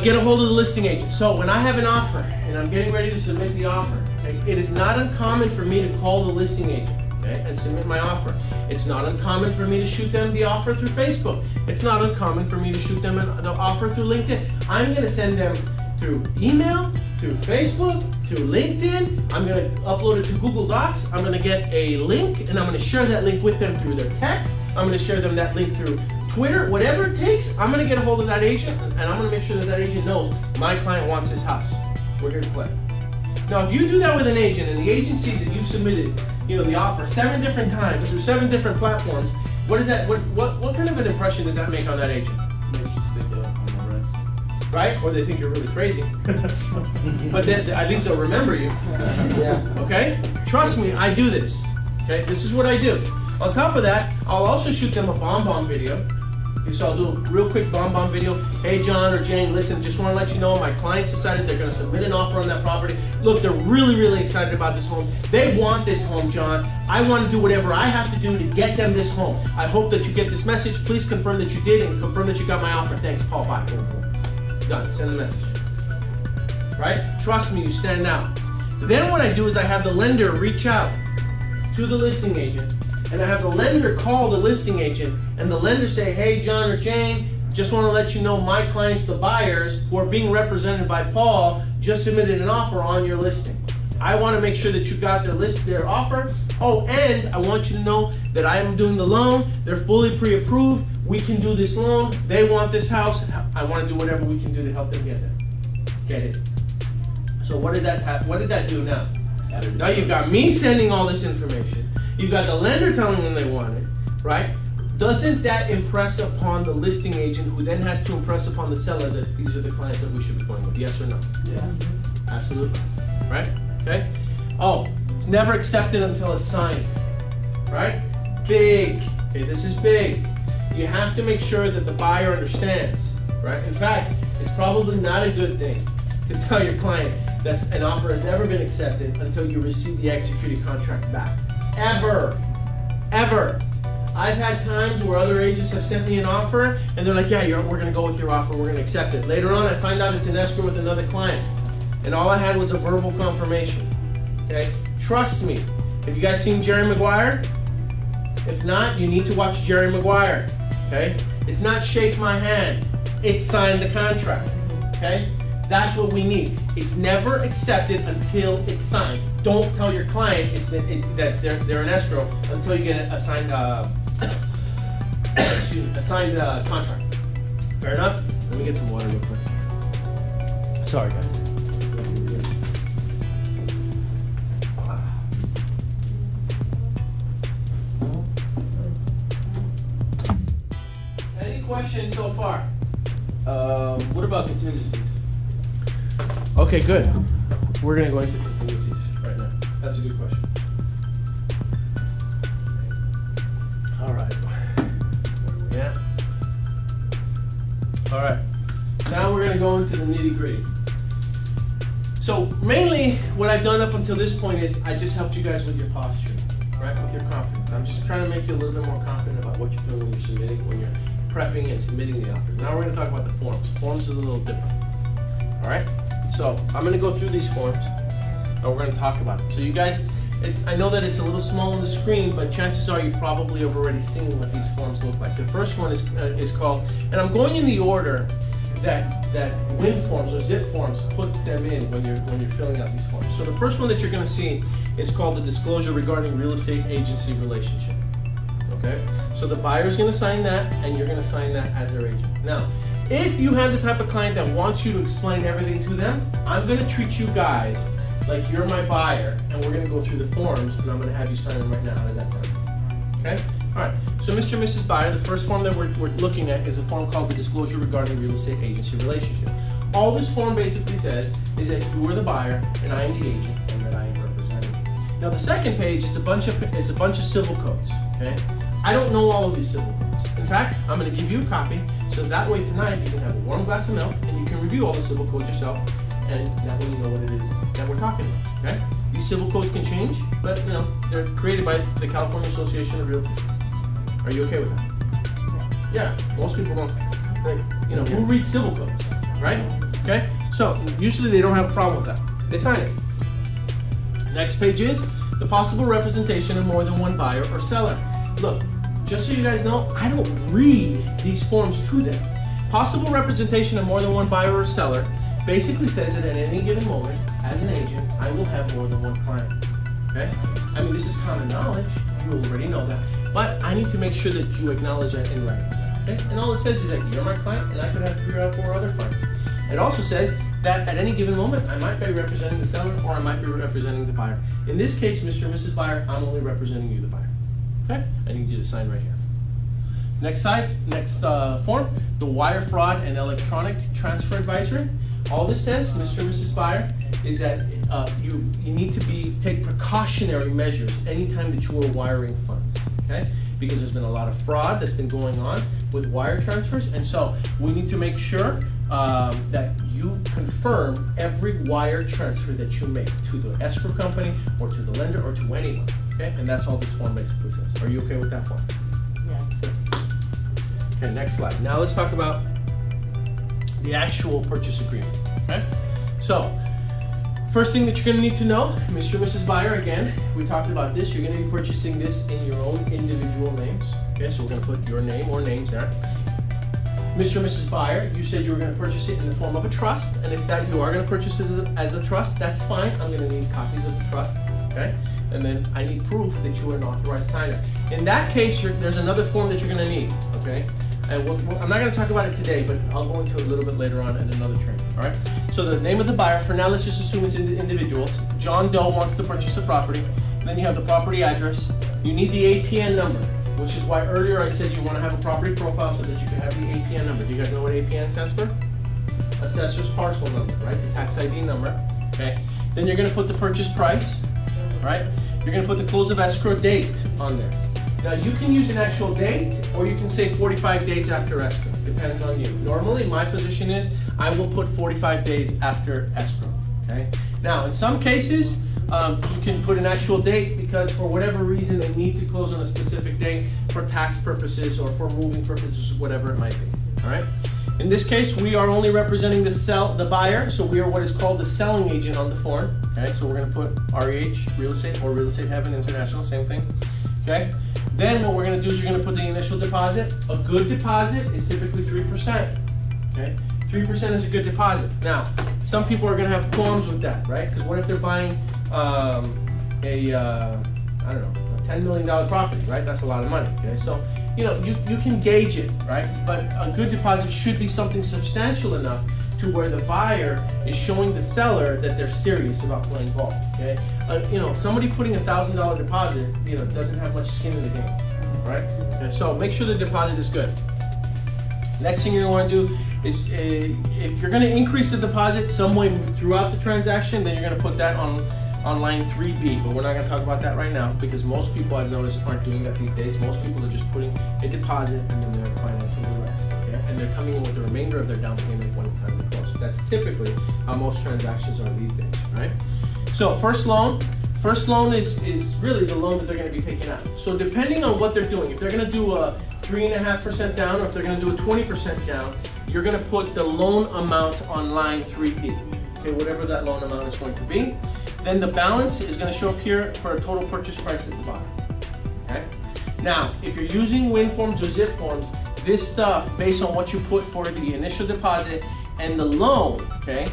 Get a hold of the listing agent. So when I have an offer and I'm getting ready to submit the offer, okay, it is not uncommon for me to call the listing agent, okay, and submit my offer. It's not uncommon for me to shoot them the offer through Facebook. It's not uncommon for me to shoot them the offer through LinkedIn. I'm going to send them through email, through Facebook, through LinkedIn. I'm going to upload it to Google Docs. I'm going to get a link and I'm going to share that link with them through their text. I'm going to share them that link through Twitter, whatever it takes. I'm going to get a hold of that agent and I'm going to make sure that that agent knows my client wants his house. We're here to play. Now, if you do that with an agent and the agent sees that you've submitted, the offer 7 different times through 7 different platforms, what is that? What kind of an impression does that make on that agent? Makes you stick up on the rest. Right? Or they think you're really crazy. But then at least they'll remember you. Yeah. Okay? Trust me, I do this. Okay? This is what I do. On top of that, I'll also shoot them a bomb video. Okay, so I'll do a real quick bomb video. Hey, John or Jane, listen, just want to let you know my clients decided they're going to submit an offer on that property. Look, they're really, really excited about this home. They want this home, John. I want to do whatever I have to do to get them this home. I hope that you get this message. Please confirm that you did and confirm that you got my offer. Thanks, Paul. Bye. Done. Send the message. Right? Trust me, you stand out. Then what I do is I have the lender reach out to the listing agent, and I have the lender call the listing agent, and the lender say, hey, John or Jane, just want to let you know my clients, the buyers, who are being represented by Paul, just submitted an offer on your listing. I want to make sure that you got their offer. Oh, and I want you to know that I am doing the loan. They're fully pre-approved. We can do this loan. They want this house. I want to do whatever we can do to help them get there. Get it? So what did that do now? Now you've got me sending all this information. You've got the lender telling them they want it, right? Doesn't that impress upon the listing agent, who then has to impress upon the seller that these are the clients that we should be going with? Yes or no? Yes. Absolutely. Right? Okay? Oh, it's never accepted until it's signed. Right? Big. Okay, this is big. You have to make sure that the buyer understands. Right? In fact, it's probably not a good thing to tell your client that an offer has ever been accepted until you receive the executed contract back. Ever. Ever. I've had times where other agents have sent me an offer and they're like, yeah, we're going to go with your offer, we're going to accept it. Later on, I find out it's an escrow with another client. And all I had was a verbal confirmation. Okay? Trust me. Have you guys seen Jerry Maguire? If not, you need to watch Jerry Maguire. Okay? It's not shake my hand. It's sign the contract. Okay? That's what we need. It's never accepted until it's signed. Don't tell your client that they're an escrow until you get a signed contract. Fair enough? Let me get some water real quick. Sorry, guys. Any questions so far? What about contingencies? Okay, good. We're going to go into contingencies right now. That's a good question. All right. Yeah. All right. Now we're going to go into the nitty-gritty. So mainly what I've done up until this point is I just helped you guys with your posture, right? With your confidence. I'm just trying to make you a little bit more confident about what you're doing when you're submitting, when you're prepping and submitting the offer. Now we're going to talk about the forms. Forms is a little different. All right? So I'm going to go through these forms and we're going to talk about it. So you guys, I know that it's a little small on the screen, but chances are you've probably have already seen what these forms look like. The first one is called, and I'm going in the order that WIN forms or ZIP forms puts them in when you're filling out these forms. So the first one that you're going to see is called the disclosure regarding real estate agency relationship. Okay? So the buyer's going to sign that, and you're going to sign that as their agent. Now, if you have the type of client that wants you to explain everything to them, I'm going to treat you guys like you're my buyer, and we're going to go through the forms, and I'm going to have you sign them right now. How does that sound? Okay? All right. So Mr. and Mrs. Buyer, the first form that we're looking at is a form called the disclosure regarding real estate agency relationship. All this form basically says is that you are the buyer, and I am the agent, and that I am representing you. Now the second page is a bunch of civil codes. Okay? I don't know all of these civil codes. In fact, I'm going to give you a copy, so that way tonight you can have a warm glass of milk and you can review all the civil codes yourself, and that way you know what it is that we're talking about. Okay? These civil codes can change, but you know they're created by the California Association of Realtors. Are you okay with that? Yeah. Most people don't. Who reads civil codes, right? Okay. So usually they don't have a problem with that. They sign it. Next page is the possible representation of more than one buyer or seller. Look, just so you guys know, I don't read these forms to them. Possible representation of more than one buyer or seller basically says that at any given moment, as an agent, I will have more than one client. Okay? I mean, this is common knowledge. You already know that. But I need to make sure that you acknowledge that in writing. Okay? And all it says is that you're my client, and I could have 3 or 4 other clients. It also says that at any given moment, I might be representing the seller or I might be representing the buyer. In this case, Mr. and Mrs. Buyer, I'm only representing you, the buyer. Okay? I need you to sign right here. Next form, the wire fraud and electronic transfer advisory. All this says, Mr. and Mrs. Buyer, is that you need to take precautionary measures anytime that you are wiring funds. Okay? Because there's been a lot of fraud that's been going on with wire transfers, and so we need to make sure that you confirm every wire transfer that you make to the escrow company or to the lender or to anyone. Okay, and that's all this form basically says. Are you okay with that form? Yeah. Okay, next slide. Now let's talk about the actual purchase agreement. Okay, so first thing that you're going to need to know, Mr. and Mrs. Buyer, again, we talked about this. You're going to be purchasing this in your own individual names. Okay, so we're going to put your name or names there. Mr. and Mrs. Buyer, you said you were going to purchase it in the form of a trust, and if that you are going to purchase it as a trust, that's fine. I'm going to need copies of the trust, okay? And then I need proof that you are an authorized signer. In that case, there's another form that you're going to need, okay? And I'm not going to talk about it today, but I'll go into it a little bit later on in another training, all right? So the name of the buyer, for now, let's just assume it's individuals. John Doe wants to purchase the property. And then you have the property address. You need the APN number, which is why earlier I said you want to have a property profile so that you can have the APN number. Do you guys know what APN stands for? Assessor's parcel number, right? The tax ID number, okay? Then you're going to put the purchase price, right? You're going to put the close of escrow date on there. Now you can use an actual date, or you can say 45 days after escrow. Depends on you. Normally, my position is I will put 45 days after escrow, okay? Now, in some cases, you can put an actual date because for whatever reason they need to close on a specific date for tax purposes or for moving purposes, whatever it might be. All right. In this case, we are only representing the buyer, so we are what is called the selling agent on the form. Okay. So we're going to put REH, Real Estate, or Real Estate Heaven International, same thing. Okay. Then what we're going to do is you're going to put the initial deposit. A good deposit is typically 3%. Okay. 3% is a good deposit. Now, some people are going to have qualms with that, right? Because what if they're buying I don't know, a $10 million property, right? That's a lot of money, okay? So, you know, you can gauge it, right? But a good deposit should be something substantial enough to where the buyer is showing the seller that they're serious about playing ball, okay? You know, somebody putting $1,000 deposit, you know, doesn't have much skin in the game, right? Okay, so make sure the deposit is good. Next thing you're going to do is if you're going to increase the deposit some way throughout the transaction, then you're going to put that on line 3B, but we're not going to talk about that right now because most people I've noticed aren't doing that these days. Most people are just putting a deposit and then they're financing the rest, okay? And they're coming in with the remainder of their down payment when it's time to close. That's typically how most transactions are these days, right? So first loan is really the loan that they're going to be taking out. So depending on what they're doing, if they're going to do a 3.5% down or if they're going to do a 20% down, you're going to put the loan amount on line 3D, okay, whatever that loan amount is going to be. Then the balance is going to show up here for a total purchase price at the bottom, okay? Now, if you're using WIN forms or ZIP forms, this stuff, based on what you put for the initial deposit and the loan, okay,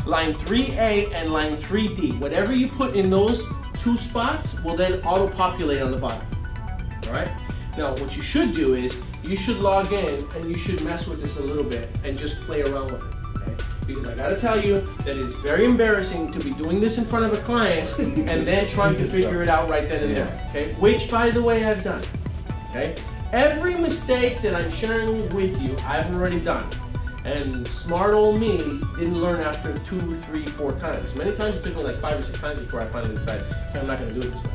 line 3A and line 3D, whatever you put in those two spots will then auto-populate on the bottom, all right? Now, what you should do is you should log in and you should mess with this a little bit and just play around with it. Because I gotta tell you that it's very embarrassing to be doing this in front of a client and then trying to figure it out right then and there, okay? Which, by the way, I've done, okay? Every mistake that I'm sharing with you, I've already done. And smart old me didn't learn after 2, 3, 4 times. Many times it took me like 5 or 6 times before I finally decided, okay, I'm not gonna do it this way,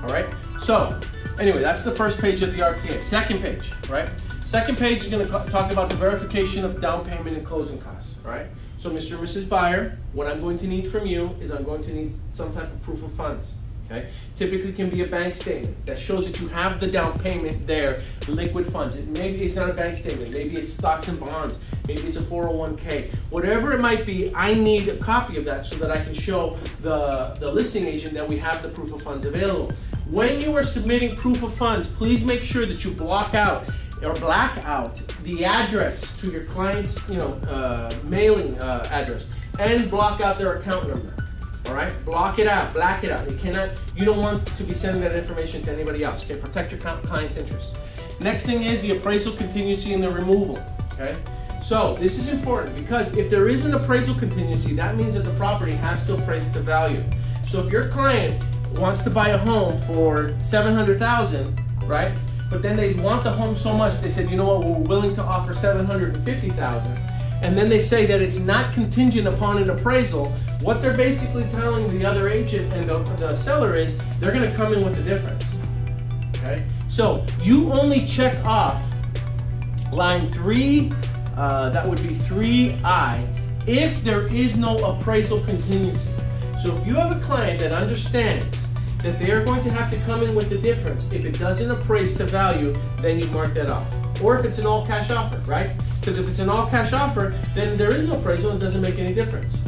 all right? So, anyway, that's the first page of the RPA. Second page, right? Second page is gonna talk about the verification of down payment and closing costs, all right? So Mr. and Mrs. Buyer, what I'm going to need from you is I'm going to need some type of proof of funds, okay? Typically can be a bank statement that shows that you have the down payment there, liquid funds. Maybe it's not a bank statement, maybe it's stocks and bonds, maybe it's a 401k. Whatever it might be, I need a copy of that so that I can show the listing agent that we have the proof of funds available. When you are submitting proof of funds, please make sure that you block out or black out the address to your client's, mailing address, and block out their account number. All right, block it out, black it out. You don't want to be sending that information to anybody else. Okay, protect your client's interests. Next thing is the appraisal contingency and the removal. Okay, so this is important because if there is an appraisal contingency, that means that the property has to appraise to value. So if your client wants to buy a home for $700,000, right? But then they want the home so much, they said, you know what, we're willing to offer $750,000. And then they say that it's not contingent upon an appraisal. What they're basically telling the other agent and the seller is they're going to come in with the difference. Okay? So you only check off line 3, that would be 3I, if there is no appraisal contingency. So if you have a client that understands that they are going to have to come in with the difference, if it doesn't appraise to value, then you mark that off. Or if it's an all cash offer, right? Because if it's an all cash offer, then there is no appraisal and it doesn't make any difference.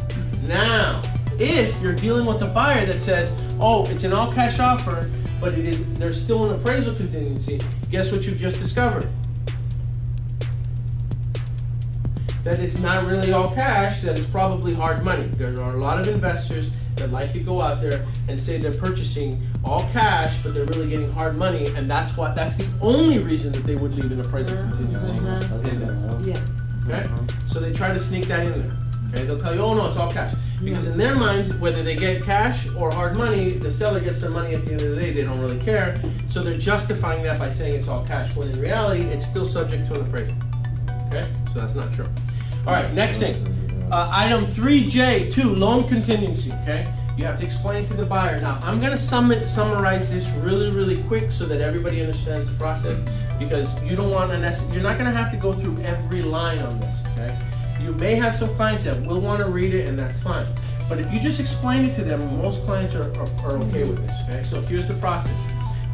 Now, if you're dealing with a buyer that says, oh, it's an all cash offer, but there's still an appraisal contingency, guess what you've just discovered? that it's not really all cash, that it's probably hard money. There are a lot of investors that like to go out there and say they're purchasing all cash, but they're really getting hard money, and that's the only reason that they would leave an appraisal contingency in there. Yeah. Okay? So they try to sneak that in there. Okay? They'll tell you, oh no, it's all cash. Because in their minds, whether they get cash or hard money, the seller gets their money at the end of the day, they don't really care. So they're justifying that by saying it's all cash, when in reality, it's still subject to an appraisal. Okay? So that's not true. All right, next thing. Item 3J2, loan contingency, okay? You have to explain to the buyer. Now, I'm gonna summarize this really quick so that everybody understands the process, because you don't want you're not gonna have to go through every line on this, okay? You may have some clients that will wanna read it, and that's fine. But if you just explain it to them, most clients are okay with this, okay? So here's the process.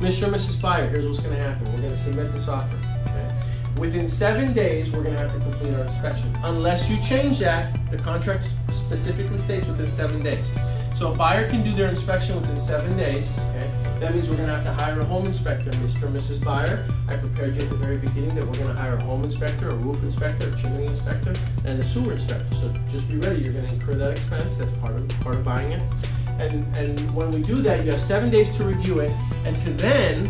Mr. and Mrs. Buyer, here's what's gonna happen. We're gonna submit this offer, okay? Within 7 days, we're gonna have to complete our inspection. Unless you change that, the contract specifically states within 7 days. So a buyer can do their inspection within 7 days, okay? That means we're gonna have to hire a home inspector. Mr. and Mrs. Buyer, I prepared you at the very beginning that we're gonna hire a home inspector, a roof inspector, a chimney inspector, and a sewer inspector. So just be ready, you're gonna incur that expense, that's part of buying it. And when we do that, you have 7 days to review it, and to then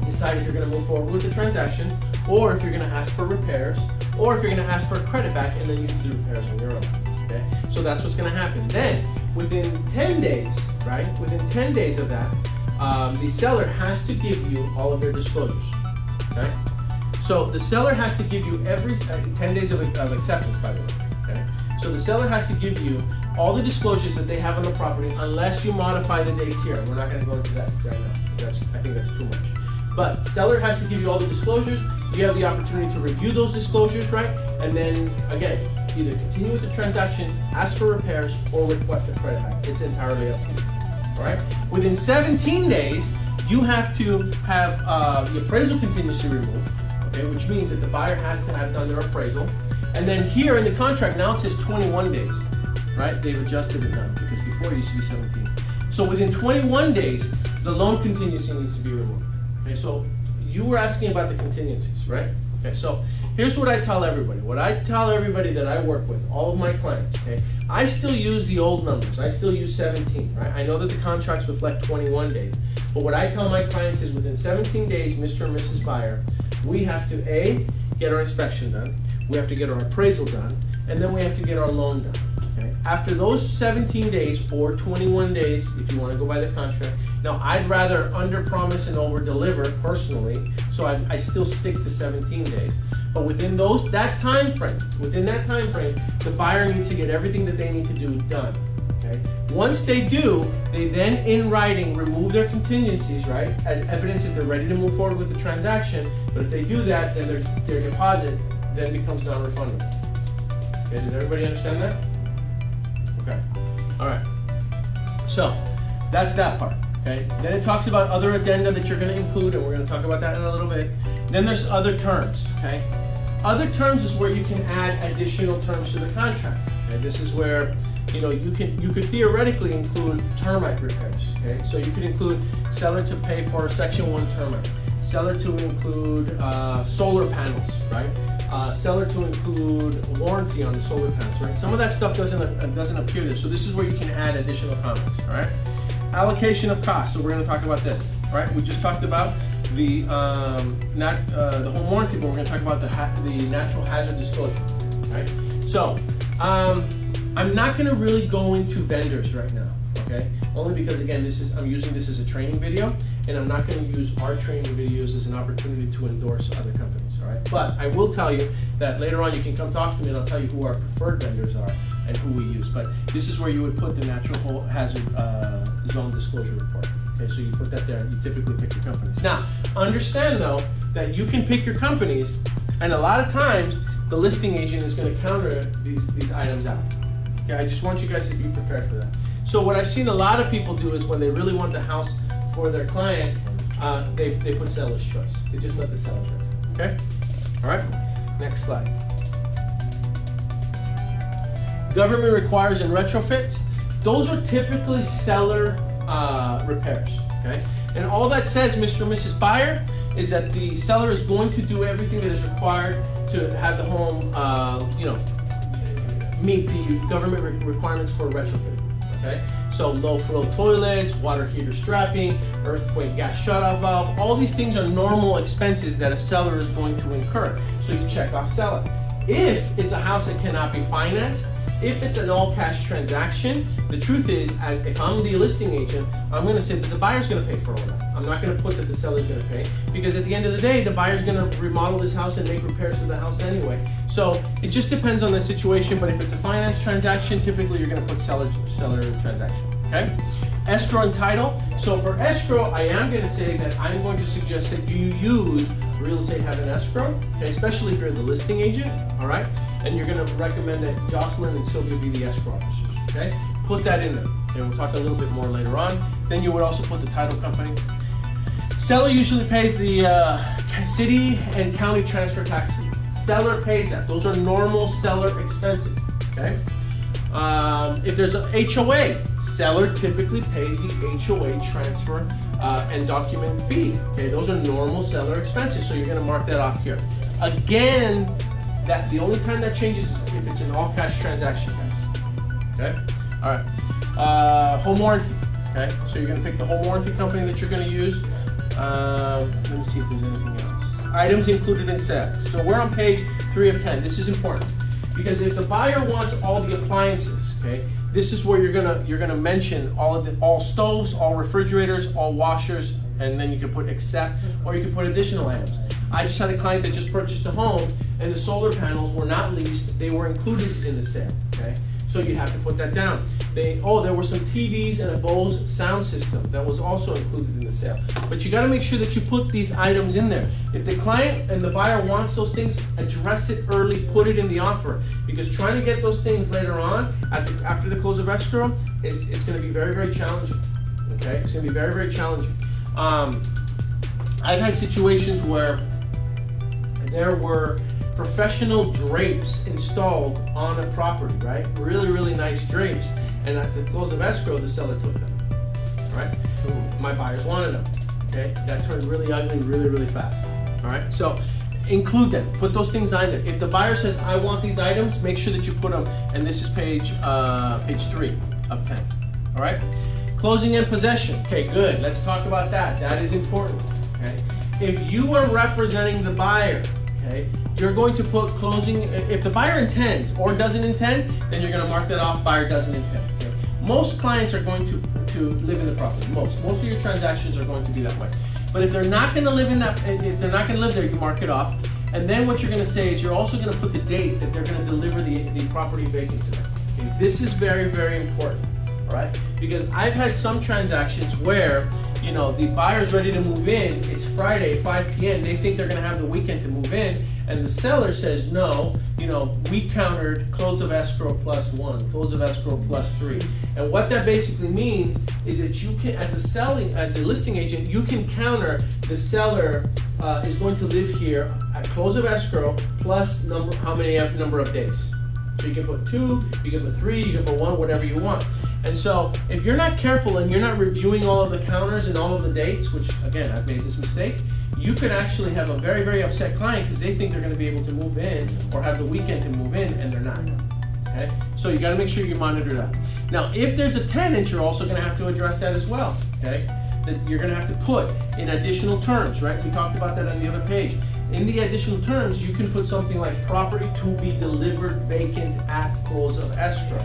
decide if you're gonna move forward with the transaction, or if you're gonna ask for repairs, or if you're gonna ask for a credit back, and then you can do repairs on your own, okay? So that's what's gonna happen. Then, within 10 days, right, within 10 days of that, the seller has to give you all of their disclosures, okay? So the seller has to give you every 10 days of acceptance, by the way, okay? So the seller has to give you all the disclosures that they have on the property, unless you modify the dates here. We're not gonna go into that right now. I think that's too much. But seller has to give you all the disclosures. You have the opportunity to review those disclosures, right? And then, again, either continue with the transaction, ask for repairs, or request a credit back. It's entirely up to you, all right? Within 17 days, you have to have the appraisal contingency removed, okay? Which means that the buyer has to have done their appraisal. And then here in the contract, now it says 21 days, right? They've adjusted it now, because before it used to be 17. So within 21 days, the loan contingency needs to be removed. Okay, so you were asking about the contingencies, right? Okay, so here's what I tell everybody. What I tell everybody that I work with, all of my clients, okay? I still use the old numbers. I still use 17, right? I know that the contracts reflect 21 days. But what I tell my clients is within 17 days, Mr. and Mrs. Buyer, we have to A, get our inspection done. We have to get our appraisal done. And then we have to get our loan done. Okay? After those 17 days or 21 days, if you want to go by the contract, now I'd rather under-promise and over-deliver personally, so I still stick to 17 days. But within that time frame, the buyer needs to get everything that they need to do done. Okay? Once they do, they then in writing remove their contingencies, right, as evidence that they're ready to move forward with the transaction. But if they do that, then their deposit then becomes non-refundable. Okay, does everybody understand that? Okay, all right. So that's that part. Okay. Then it talks about other addenda that you're going to include, and we're going to talk about that in a little bit. Then there's other terms. Okay. Other terms is where you can add additional terms to the contract. Okay. This is where you could theoretically include termite repairs. Okay. So you could include seller to pay for Section 1 termite, seller to include solar panels, right? Seller to include warranty on the solar panels, right? Some of that stuff doesn't appear there. So this is where you can add additional comments. All right. Allocation of costs. So we're going to talk about this, right? We just talked about the home warranty, but we're going to talk about the natural hazard disclosure, right? So I'm not going to really go into vendors right now, okay? Only because again, I'm using this as a training video, and I'm not going to use our training videos as an opportunity to endorse other companies, all right? But I will tell you that later on you can come talk to me, and I'll tell you who our preferred vendors are and who we use. But this is where you would put the natural hazard zone disclosure report. Okay, so you put that there. You typically pick your companies. Now, understand though that you can pick your companies, and a lot of times the listing agent is going to counter these items out. Okay, I just want you guys to be prepared for that. So what I've seen a lot of people do is when they really want the house for their client, they put seller's choice. They just let the seller pick. Okay. All right. Next slide. Government requires and retrofits. Those are typically seller repairs, okay? And all that says, Mr. and Mrs. Buyer, is that the seller is going to do everything that is required to have the home, meet the government requirements for retrofit. Okay, so low flow toilets, water heater strapping, earthquake gas shutoff valve. All these things are normal expenses that a seller is going to incur. So you check off seller. If it's a house that cannot be financed, if it's an all-cash transaction, the truth is, if I'm the listing agent, I'm going to say that the buyer's going to pay for all that. I'm not going to put that the seller's going to pay, because at the end of the day, the buyer's going to remodel this house and make repairs to the house anyway. So it just depends on the situation, but if it's a finance transaction, typically you're going to put seller transaction, okay? Escrow and title. So for escrow, I am going to say that I'm going to suggest that you use real estate have an escrow, okay? Especially if you're the listing agent, all right? And you're going to recommend that Jocelyn and Sylvia be the escrow officers, okay? Put that in there, and we'll talk a little bit more later on. Then you would also put the title company. Seller usually pays the city and county transfer tax fee. Seller pays that. Those are normal seller expenses, okay? If there's an HOA, seller typically pays the HOA transfer and document fee, okay? Those are normal seller expenses, so you're gonna mark that off here. Again, that the only time that changes is if it's an all-cash transaction, guys. Okay? All right. Home warranty. Okay? So you're going to pick the home warranty company that you're going to use. Let me see if there's anything else. Items included in sale. So we're on page 3 of 10. This is important because if the buyer wants all the appliances, okay, this is where you're gonna mention all stoves, all refrigerators, all washers, and then you can put except, or you can put additional items. I just had a client that just purchased a home and the solar panels were not leased, they were included in the sale, okay? So you have to put that down. There were some TVs and a Bose sound system that was also included in the sale. But you gotta make sure that you put these items in there. If the client and the buyer wants those things, address it early, put it in the offer. Because trying to get those things later on, after the close of escrow, it's gonna be very, very challenging, okay? It's gonna be very, very challenging. I've had situations where there were professional drapes installed on a property, right? Really, really nice drapes. And at the close of escrow, the seller took them, all right? My buyers wanted them, okay? That turned really ugly really, really fast, all right? So include them, put those things on there. If the buyer says, I want these items, make sure that you put them, and this is page 3 of 10, all right? Closing and possession, okay, good, let's talk about that. That is important, okay? If you are representing the buyer, okay, you're going to put closing, if the buyer intends or doesn't intend, then you're going to mark that off, buyer doesn't intend. Okay? Most clients are going to live in the property. Most of your transactions are going to be that way. But if they're not going to live in that, if they're not going to live there, you mark it off. And then what you're going to say is you're also going to put the date that they're going to deliver the property vacant to them. Okay? This is very, very important. All right? Because I've had some transactions where, you know, the buyer's ready to move in, it's Friday, 5 p.m., they think they're gonna have the weekend to move in, and the seller says, no, you know, we countered close of escrow +1, close of escrow +3. And what that basically means is that you can, as a listing agent, you can counter the seller is going to live here at close of escrow plus number of days. So you can put 2, you can put 3, you can put 1, whatever you want. And so, if you're not careful and you're not reviewing all of the counters and all of the dates, which again, I've made this mistake, you could actually have a very, very upset client because they think they're going to be able to move in or have the weekend to move in and they're not. Okay? So you got to make sure you monitor that. Now, if there's a tenant, you're also going to have to address that as well. Okay? That you're going to have to put in additional terms, right? We talked about that on the other page. In the additional terms, you can put something like property to be delivered vacant at close of escrow.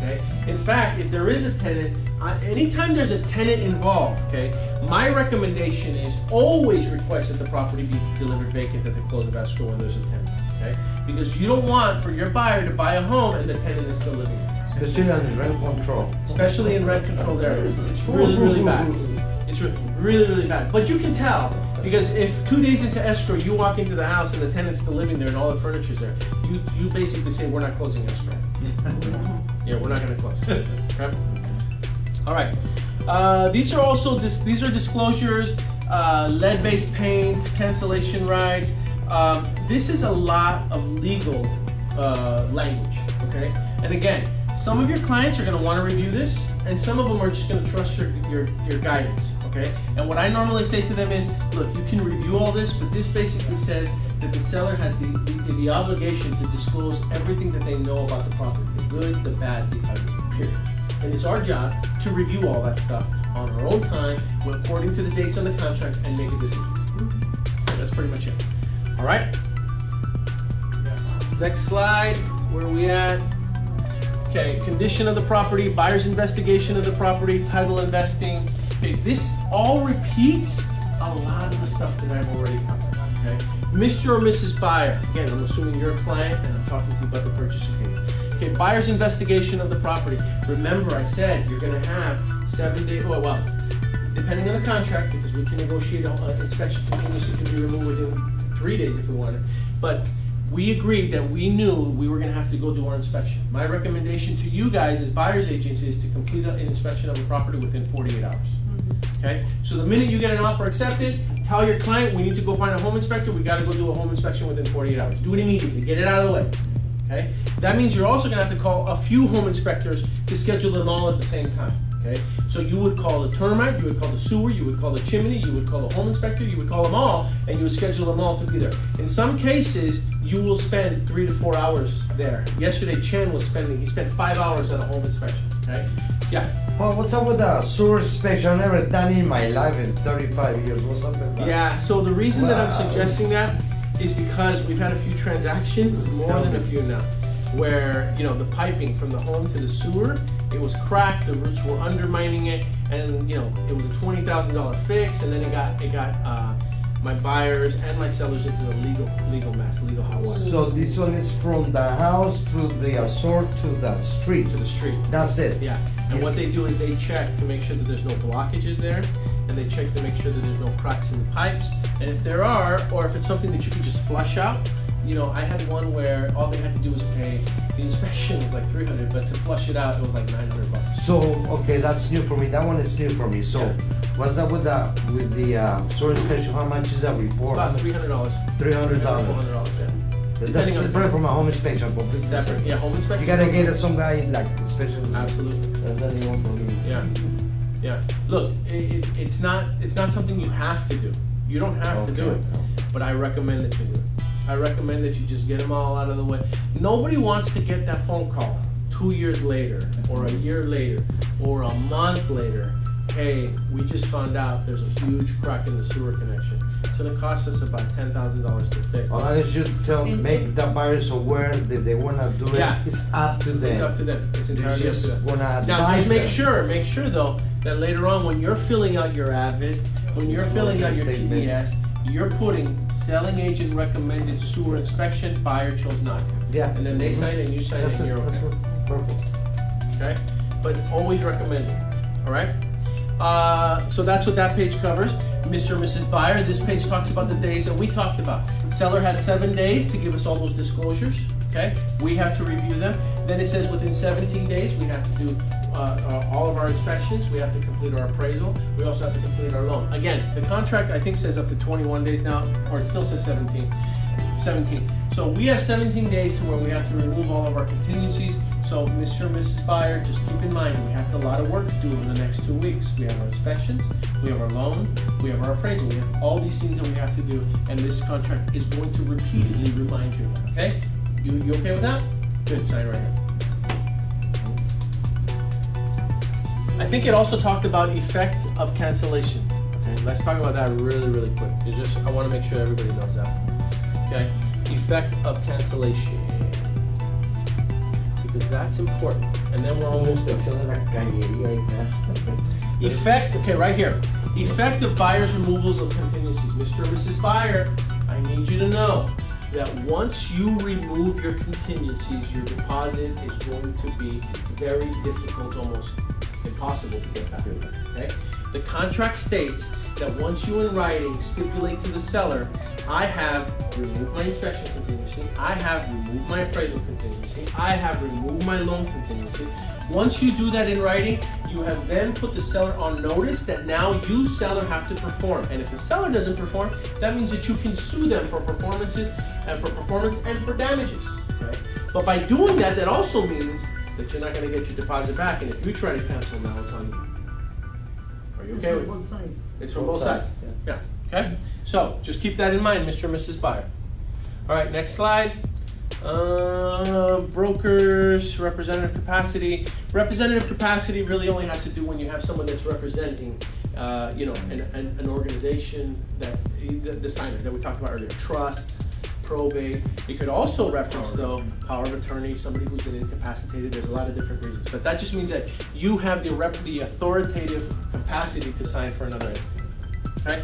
Okay? In fact, if there is a tenant, anytime there's a tenant involved, okay, my recommendation is always request that the property be delivered vacant at the close of escrow when there's a tenant, okay? Because you don't want for your buyer to buy a home and the tenant is still living there. Especially on rent control. Especially in rent controlled areas. It's really, really bad. It's really, really bad. But you can tell, because if 2 days into escrow, you walk into the house and the tenant's still living there and all the furniture's there, you basically say, we're not closing escrow. Yeah, we're not going to close. Okay? All right. These are also these are disclosures, lead-based paint, cancellation rights. This is a lot of legal language. Okay. And again, some of your clients are going to want to review this, and some of them are just going to trust your guidance. okay? And what I normally say to them is, look, you can review all this, but this basically says that the seller has the obligation to disclose everything that they know about the property, the good, the bad, the ugly, period. And it's our job to review all that stuff on our own time, according to the dates on the contract, and make a decision. So that's pretty much it. All right? Next slide, where are we at? Okay, condition of the property, buyer's investigation of the property, title investing. Okay, this all repeats a lot of the stuff that I've already covered, okay? Mr. or Mrs. Buyer, again, I'm assuming you're a client and I'm talking to you about the purchase agreement. Okay, buyer's investigation of the property. Remember, I said you're gonna have 7 days, well, depending on the contract, because we can negotiate inspection continuously can be removed within 3 days if we wanted, but we agreed that we knew we were gonna have to go do our inspection. My recommendation to you guys as buyer's agents is to complete an inspection of the property within 48 hours. Okay, so the minute you get an offer accepted, tell your client, we need to go find a home inspector, we gotta go do a home inspection within 48 hours. Do it immediately, get it out of the way. Okay, that means you're also gonna have to call a few home inspectors to schedule them all at the same time. Okay, so you would call the termite, you would call the sewer, you would call the chimney, you would call the home inspector, you would call them all, and you would schedule them all to be there. In some cases, you will spend 3 to 4 hours there. Yesterday, Chen was he spent 5 hours at a home inspection, okay? Yeah. Well, what's up with the sewer inspection? I've never done it in my life in 35 years. What's up with that? Yeah, so the reason that I'm Wow. suggesting that is because we've had a few transactions, more than a few now, where, you know, the piping from the home to the sewer, it was cracked, the roots were undermining it, and, you know, it was a $20,000 fix, and then it got my buyers and my sellers into the legal mess, legal hot water. So this one is from the house to the sewer to the street. To the street. That's it. Yeah, and what they do is they check to make sure that there's no blockages there, and they check to make sure that there's no cracks in the pipes, and if there are, or if it's something that you can just flush out, you know, I had one where all they had to do was pay, the inspection was like $300, but to flush it out, it was like $900. So okay, that's new for me. That one is new for me. So Yeah. what's up with the sewer inspection? How much is that It's report? about $300. $300. $400, yeah. That's Depending on- separate from a home inspection. But this is Separate, yeah, home inspection. You gotta get some guy like special. Absolutely. That's the only one for me. Yeah, yeah. Look, it's not something you have to do. You don't have to do Okay. it, but I recommend that you do it. I recommend that you just get them all out of the way. Nobody wants to get that phone call 2 years later, or a year later, or a month later. Hey, we just found out there's a huge crack in the sewer connection. It's gonna cost us about $10,000 to fix. As long as you make the buyers aware that they wanna do it, Yeah. it's up to them. It's up to them. It's You entirely up to just them. wanna advise Now, just make them. sure though, that later on when you're filling out your AVID, when you're filling out your Statement. TDS, you're putting selling agent recommended sewer inspection, buyer chose not to. Yeah. And then they sign it and you sign it That's and you're that's okay. perfect. Okay? But always recommend it, all right? So that's what that page covers. Mr. and Mrs. Buyer, this page talks about the days that we talked about. Seller has 7 days to give us all those disclosures, okay? We have to review them. Then it says within 17 days, we have to do all of our inspections. We have to complete our appraisal. We also have to complete our loan. Again, the contract I think says up to 21 days now, or it still says 17. So we have 17 days to where we have to remove all of our contingencies. So Mr. and Mrs. Buyer, just keep in mind, we have a lot of work to do in the next 2 weeks. We have our inspections, we have our loan, we have our appraisal, we have all these things that we have to do, and this contract is going to repeatedly remind you, okay? You okay with that? Good, sign right here. I think it also talked about effect of cancellation. Okay, let's talk about that really quick. It's just, I want to make sure everybody knows that. Okay, effect of cancellation. Because that's important. And then we're almost done. Effect, okay, right here. Effect of buyer's removals of contingencies. Mr. and Mrs. Buyer, I need you to know that once you remove your contingencies, your deposit is going to be very difficult, almost impossible to get back, okay? The contract states that once you in writing stipulate to the seller, I have removed my inspection contingency, I have removed my appraisal contingency, I have removed my loan contingency. Once you do that in writing, you have then put the seller on notice that now you, seller, have to perform. And if the seller doesn't perform, that means that you can sue them for performance and for damages, right? But by doing that, that also means that you're not gonna get your deposit back, and if you try to cancel now, it's on you. Are you okay with it? Both sides. It's from Both both sides. sides, Yeah. Okay. So just keep that in mind, Mr. and Mrs. Buyer. All right. Next slide. Brokers, representative capacity. Representative capacity really only has to do when you have someone that's representing, an organization that the signer that we talked about earlier, trusts, probate. You could also reference though power of attorney, somebody who's been incapacitated. There's a lot of different reasons, but that just means that you have the authoritative capacity to sign for another entity. Okay.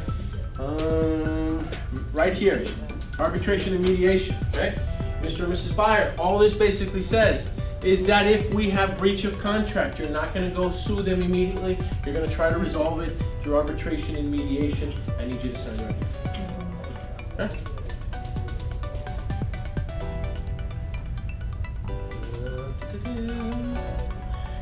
Right here, arbitration and mediation. Okay. Mr. and Mrs. Buyer, all this basically says is that if we have breach of contract, you're not going to go sue them immediately. You're going to try to resolve it through arbitration and mediation. I need you to sign right here. Okay?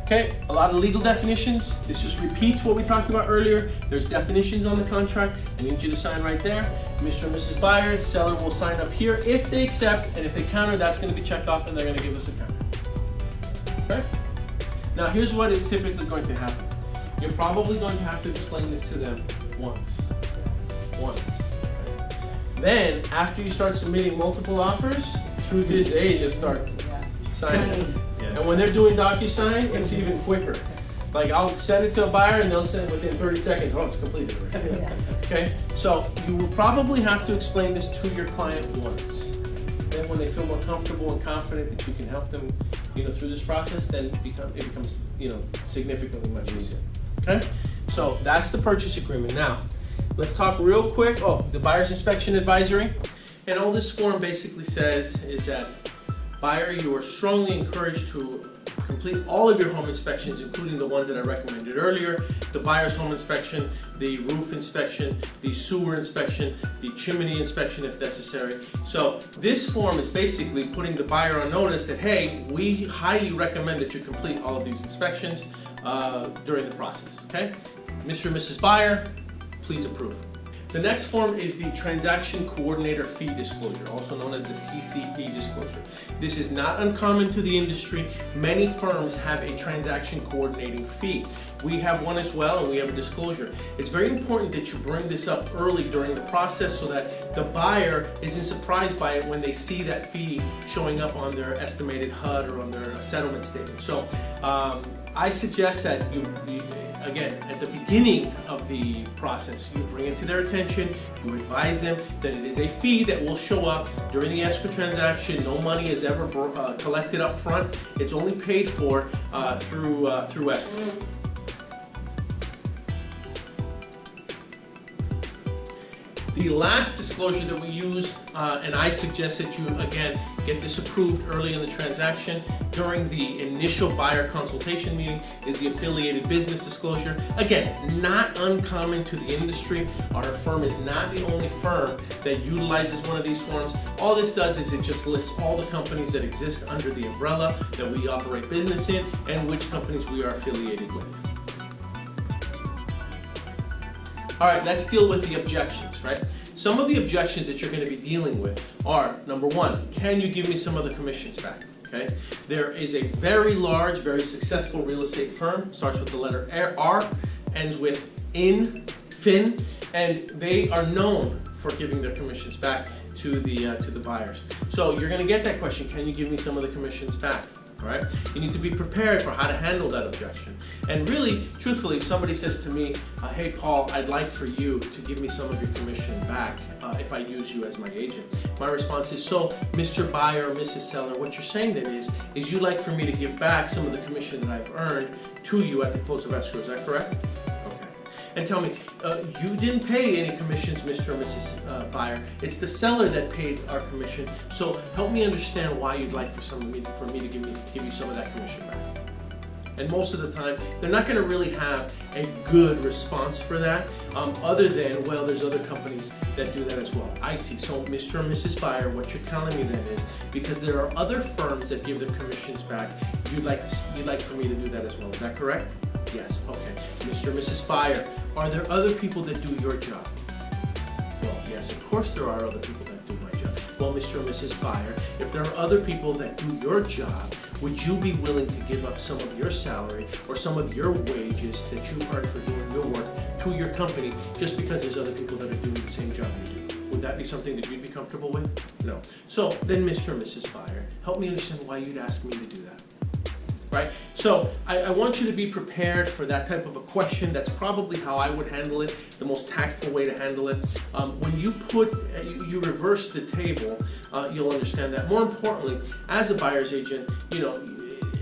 Okay, a lot of legal definitions. This just repeats what we talked about earlier. There's definitions on the contract. I need you to sign right there. Mr. and Mrs. Buyer, seller will sign up here if they accept, and if they counter, that's going to be checked off and they're going to give us a counter. Okay? Now here's what is typically going to happen. You're probably going to have to explain this to them once. Okay? Then, after you start submitting multiple offers, truth is they just start signing. And when they're doing DocuSign, it's even quicker. Like I'll send it to a buyer and they'll send it within 30 seconds. Oh, it's completed already. Okay, so you will probably have to explain this to your client once. Then when they feel more comfortable and confident that you can help them, through this process, then it becomes, significantly much easier. Okay, so that's the purchase agreement. Now, let's talk real quick. Oh, the buyer's inspection advisory. And all this form basically says is that buyer, you are strongly encouraged to complete all of your home inspections, including the ones that I recommended earlier, the buyer's home inspection, the roof inspection, the sewer inspection, the chimney inspection if necessary. So this form is basically putting the buyer on notice that, hey, we highly recommend that you complete all of these inspections during the process, okay? Mr. and Mrs. Buyer, please approve. The next form is the Transaction Coordinator Fee Disclosure, also known as the TCP disclosure. This is not uncommon to the industry. Many firms have a transaction coordinating fee. We have one as well, and we have a disclosure. It's very important that you bring this up early during the process so that the buyer isn't surprised by it when they see that fee showing up on their estimated HUD or on their settlement statement. So I suggest that you again, at the beginning of the process, you bring it to their attention, you advise them that it is a fee that will show up during the escrow transaction. No money is ever collected up front. It's only paid for through escrow. The last disclosure that we use, and I suggest that you, again, get this approved early in the transaction during the initial buyer consultation meeting, is the affiliated business disclosure. Again, not uncommon to the industry. Our firm is not the only firm that utilizes one of these forms. All this does is it just lists all the companies that exist under the umbrella that we operate business in and which companies we are affiliated with. All right, let's deal with the objections, right? Some of the objections that you're going to be dealing with are, number one, can you give me some of the commissions back? Okay, there is a very large, very successful real estate firm, starts with the letter R, ends with fin, and they are known for giving their commissions back to the buyers. So you're going to get that question, can you give me some of the commissions back? All right, you need to be prepared for how to handle that objection. And really, truthfully, if somebody says to me, hey Paul, I'd like for you to give me some of your commission back if I use you as my agent. My response is, so Mr. Buyer or Mrs. Seller, what you're saying then is you'd like for me to give back some of the commission that I've earned to you at the close of escrow, is that correct? Okay. And tell me, you didn't pay any commissions, Mr. or Mrs. Buyer. It's the seller that paid our commission. So help me understand why you'd like for me to give you some of that commission back. And most of the time, they're not going to really have a good response for that, other than, well, there's other companies that do that as well. I see. So Mr. and Mrs. Buyer, what you're telling me then is, because there are other firms that give their commissions back, you'd like for me to do that as well. Is that correct? Yes. Okay. Mr. and Mrs. Buyer, are there other people that do your job? Well, yes, of course there are other people that do my job. Well, Mr. and Mrs. Buyer, if there are other people that do your job, would you be willing to give up some of your salary or some of your wages that you earn for doing your work to your company just because there's other people that are doing the same job you do? Would that be something that you'd be comfortable with? No. So then, Mr. and Mrs. Buyer, help me understand why you'd ask me to do that. Right? So I want you to be prepared for that type of a question. That's probably how I would handle it, the most tactful way to handle it. When you reverse the table, you'll understand that. More importantly, as a buyer's agent,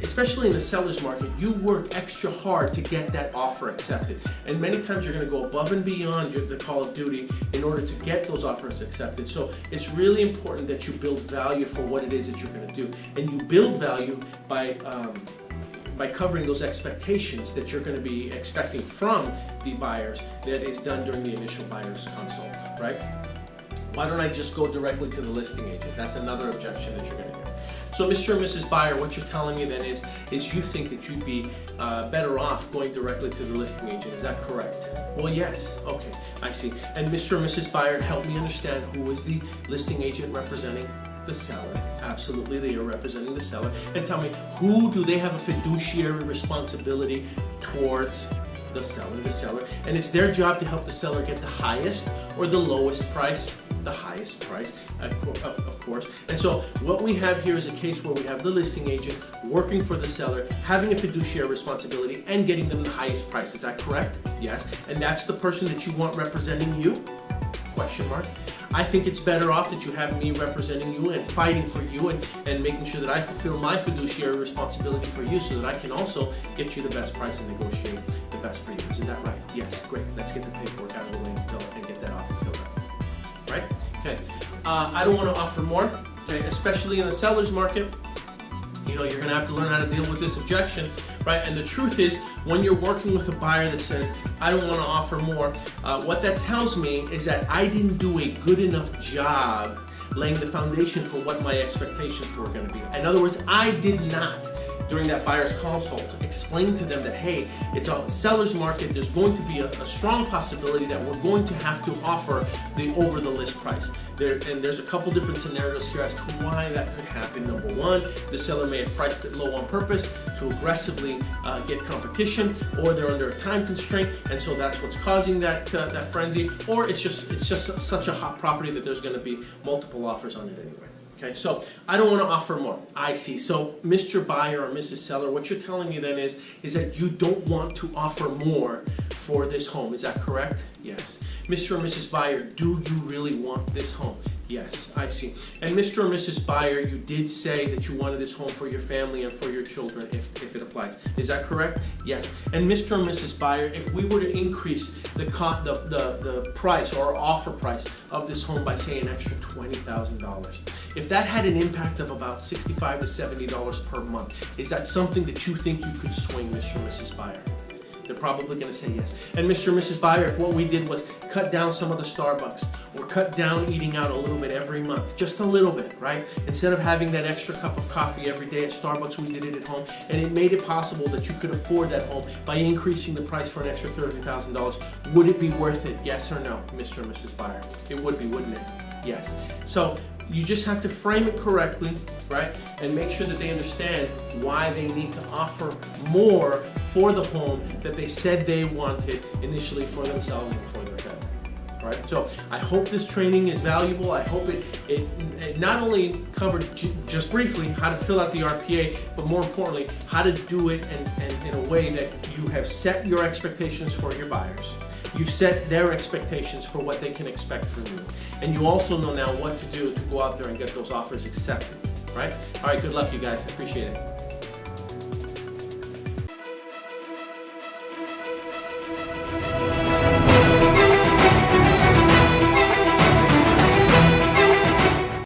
especially in the seller's market, you work extra hard to get that offer accepted. And many times you're going to go above and beyond the call of duty in order to get those offers accepted. So it's really important that you build value for what it is that you're going to do. And you build value by covering those expectations that you're going to be expecting from the buyers that is done during the initial buyer's consult, right? Why don't I just go directly to the listing agent? That's another objection that you're going to get. So Mr. and Mrs. Buyer, what you're telling me then is you think that you'd be better off going directly to the listing agent. Is that correct? Well, yes. Okay, I see. And Mr. and Mrs. Buyer, help me understand who is the listing agent representing the seller. Absolutely, they are representing the seller. And tell me, who do they have a fiduciary responsibility towards? The seller. And it's their job to help the seller get the highest or the lowest price? The highest price, of course. And so what we have here is a case where we have the listing agent working for the seller, having a fiduciary responsibility, and getting them the highest price. Is that correct? Yes. And that's the person that you want representing you? Question mark. I think it's better off that you have me representing you and fighting for you and making sure that I fulfill my fiduciary responsibility for you so that I can also get you the best price and negotiate the best for you. Isn't that right? Yes, great. Let's get the paperwork out of the way and get that offer filled out. Right? Okay. I don't want to offer more, okay, especially in the seller's market. You're going to have to learn how to deal with this objection, right? And the truth is, when you're working with a buyer that says, I don't want to offer more, what that tells me is that I didn't do a good enough job laying the foundation for what my expectations were going to be. In other words, I did not, during that buyer's consult, explain to them that, hey, it's a seller's market, there's going to be a strong possibility that we're going to have to offer the over the list price. And there's a couple different scenarios here as to why that could happen. Number one, the seller may have priced it low on purpose to aggressively get competition, or they're under a time constraint, and so that's what's causing that frenzy, or it's just such a hot property that there's going to be multiple offers on it anyway. Okay, so I don't want to offer more. I see. So Mr. Buyer or Mrs. Seller, what you're telling me then is that you don't want to offer more for this home. Is that correct? Yes. Mr. or Mrs. Buyer, do you really want this home? Yes, I see. And Mr. or Mrs. Buyer, you did say that you wanted this home for your family and for your children if it applies. Is that correct? Yes. And Mr. or Mrs. Buyer, if we were to increase the price or offer price of this home by, say, an extra $20,000, if that had an impact of about $65 to $70 per month, is that something that you think you could swing, Mr. or Mrs. Buyer? They're probably going to say yes. And Mr. and Mrs. Buyer, if what we did was cut down some of the Starbucks or cut down eating out a little bit every month, just a little bit, right? Instead of having that extra cup of coffee every day at Starbucks, we did it at home, and it made it possible that you could afford that home by increasing the price for an extra $30,000. Would it be worth it? Yes or no, Mr. and Mrs. Buyer? It would be, wouldn't it? Yes. So you just have to frame it correctly, right? And make sure that they understand why they need to offer more for the home that they said they wanted initially for themselves and for their family. Right? So I hope this training is valuable. I hope it not only covered just briefly how to fill out the RPA, but more importantly, how to do it in a way that you have set your expectations for your buyers. You set their expectations for what they can expect from you. And you also know now what to do to go out there and get those offers accepted. Right? All right, good luck, you guys. I appreciate it.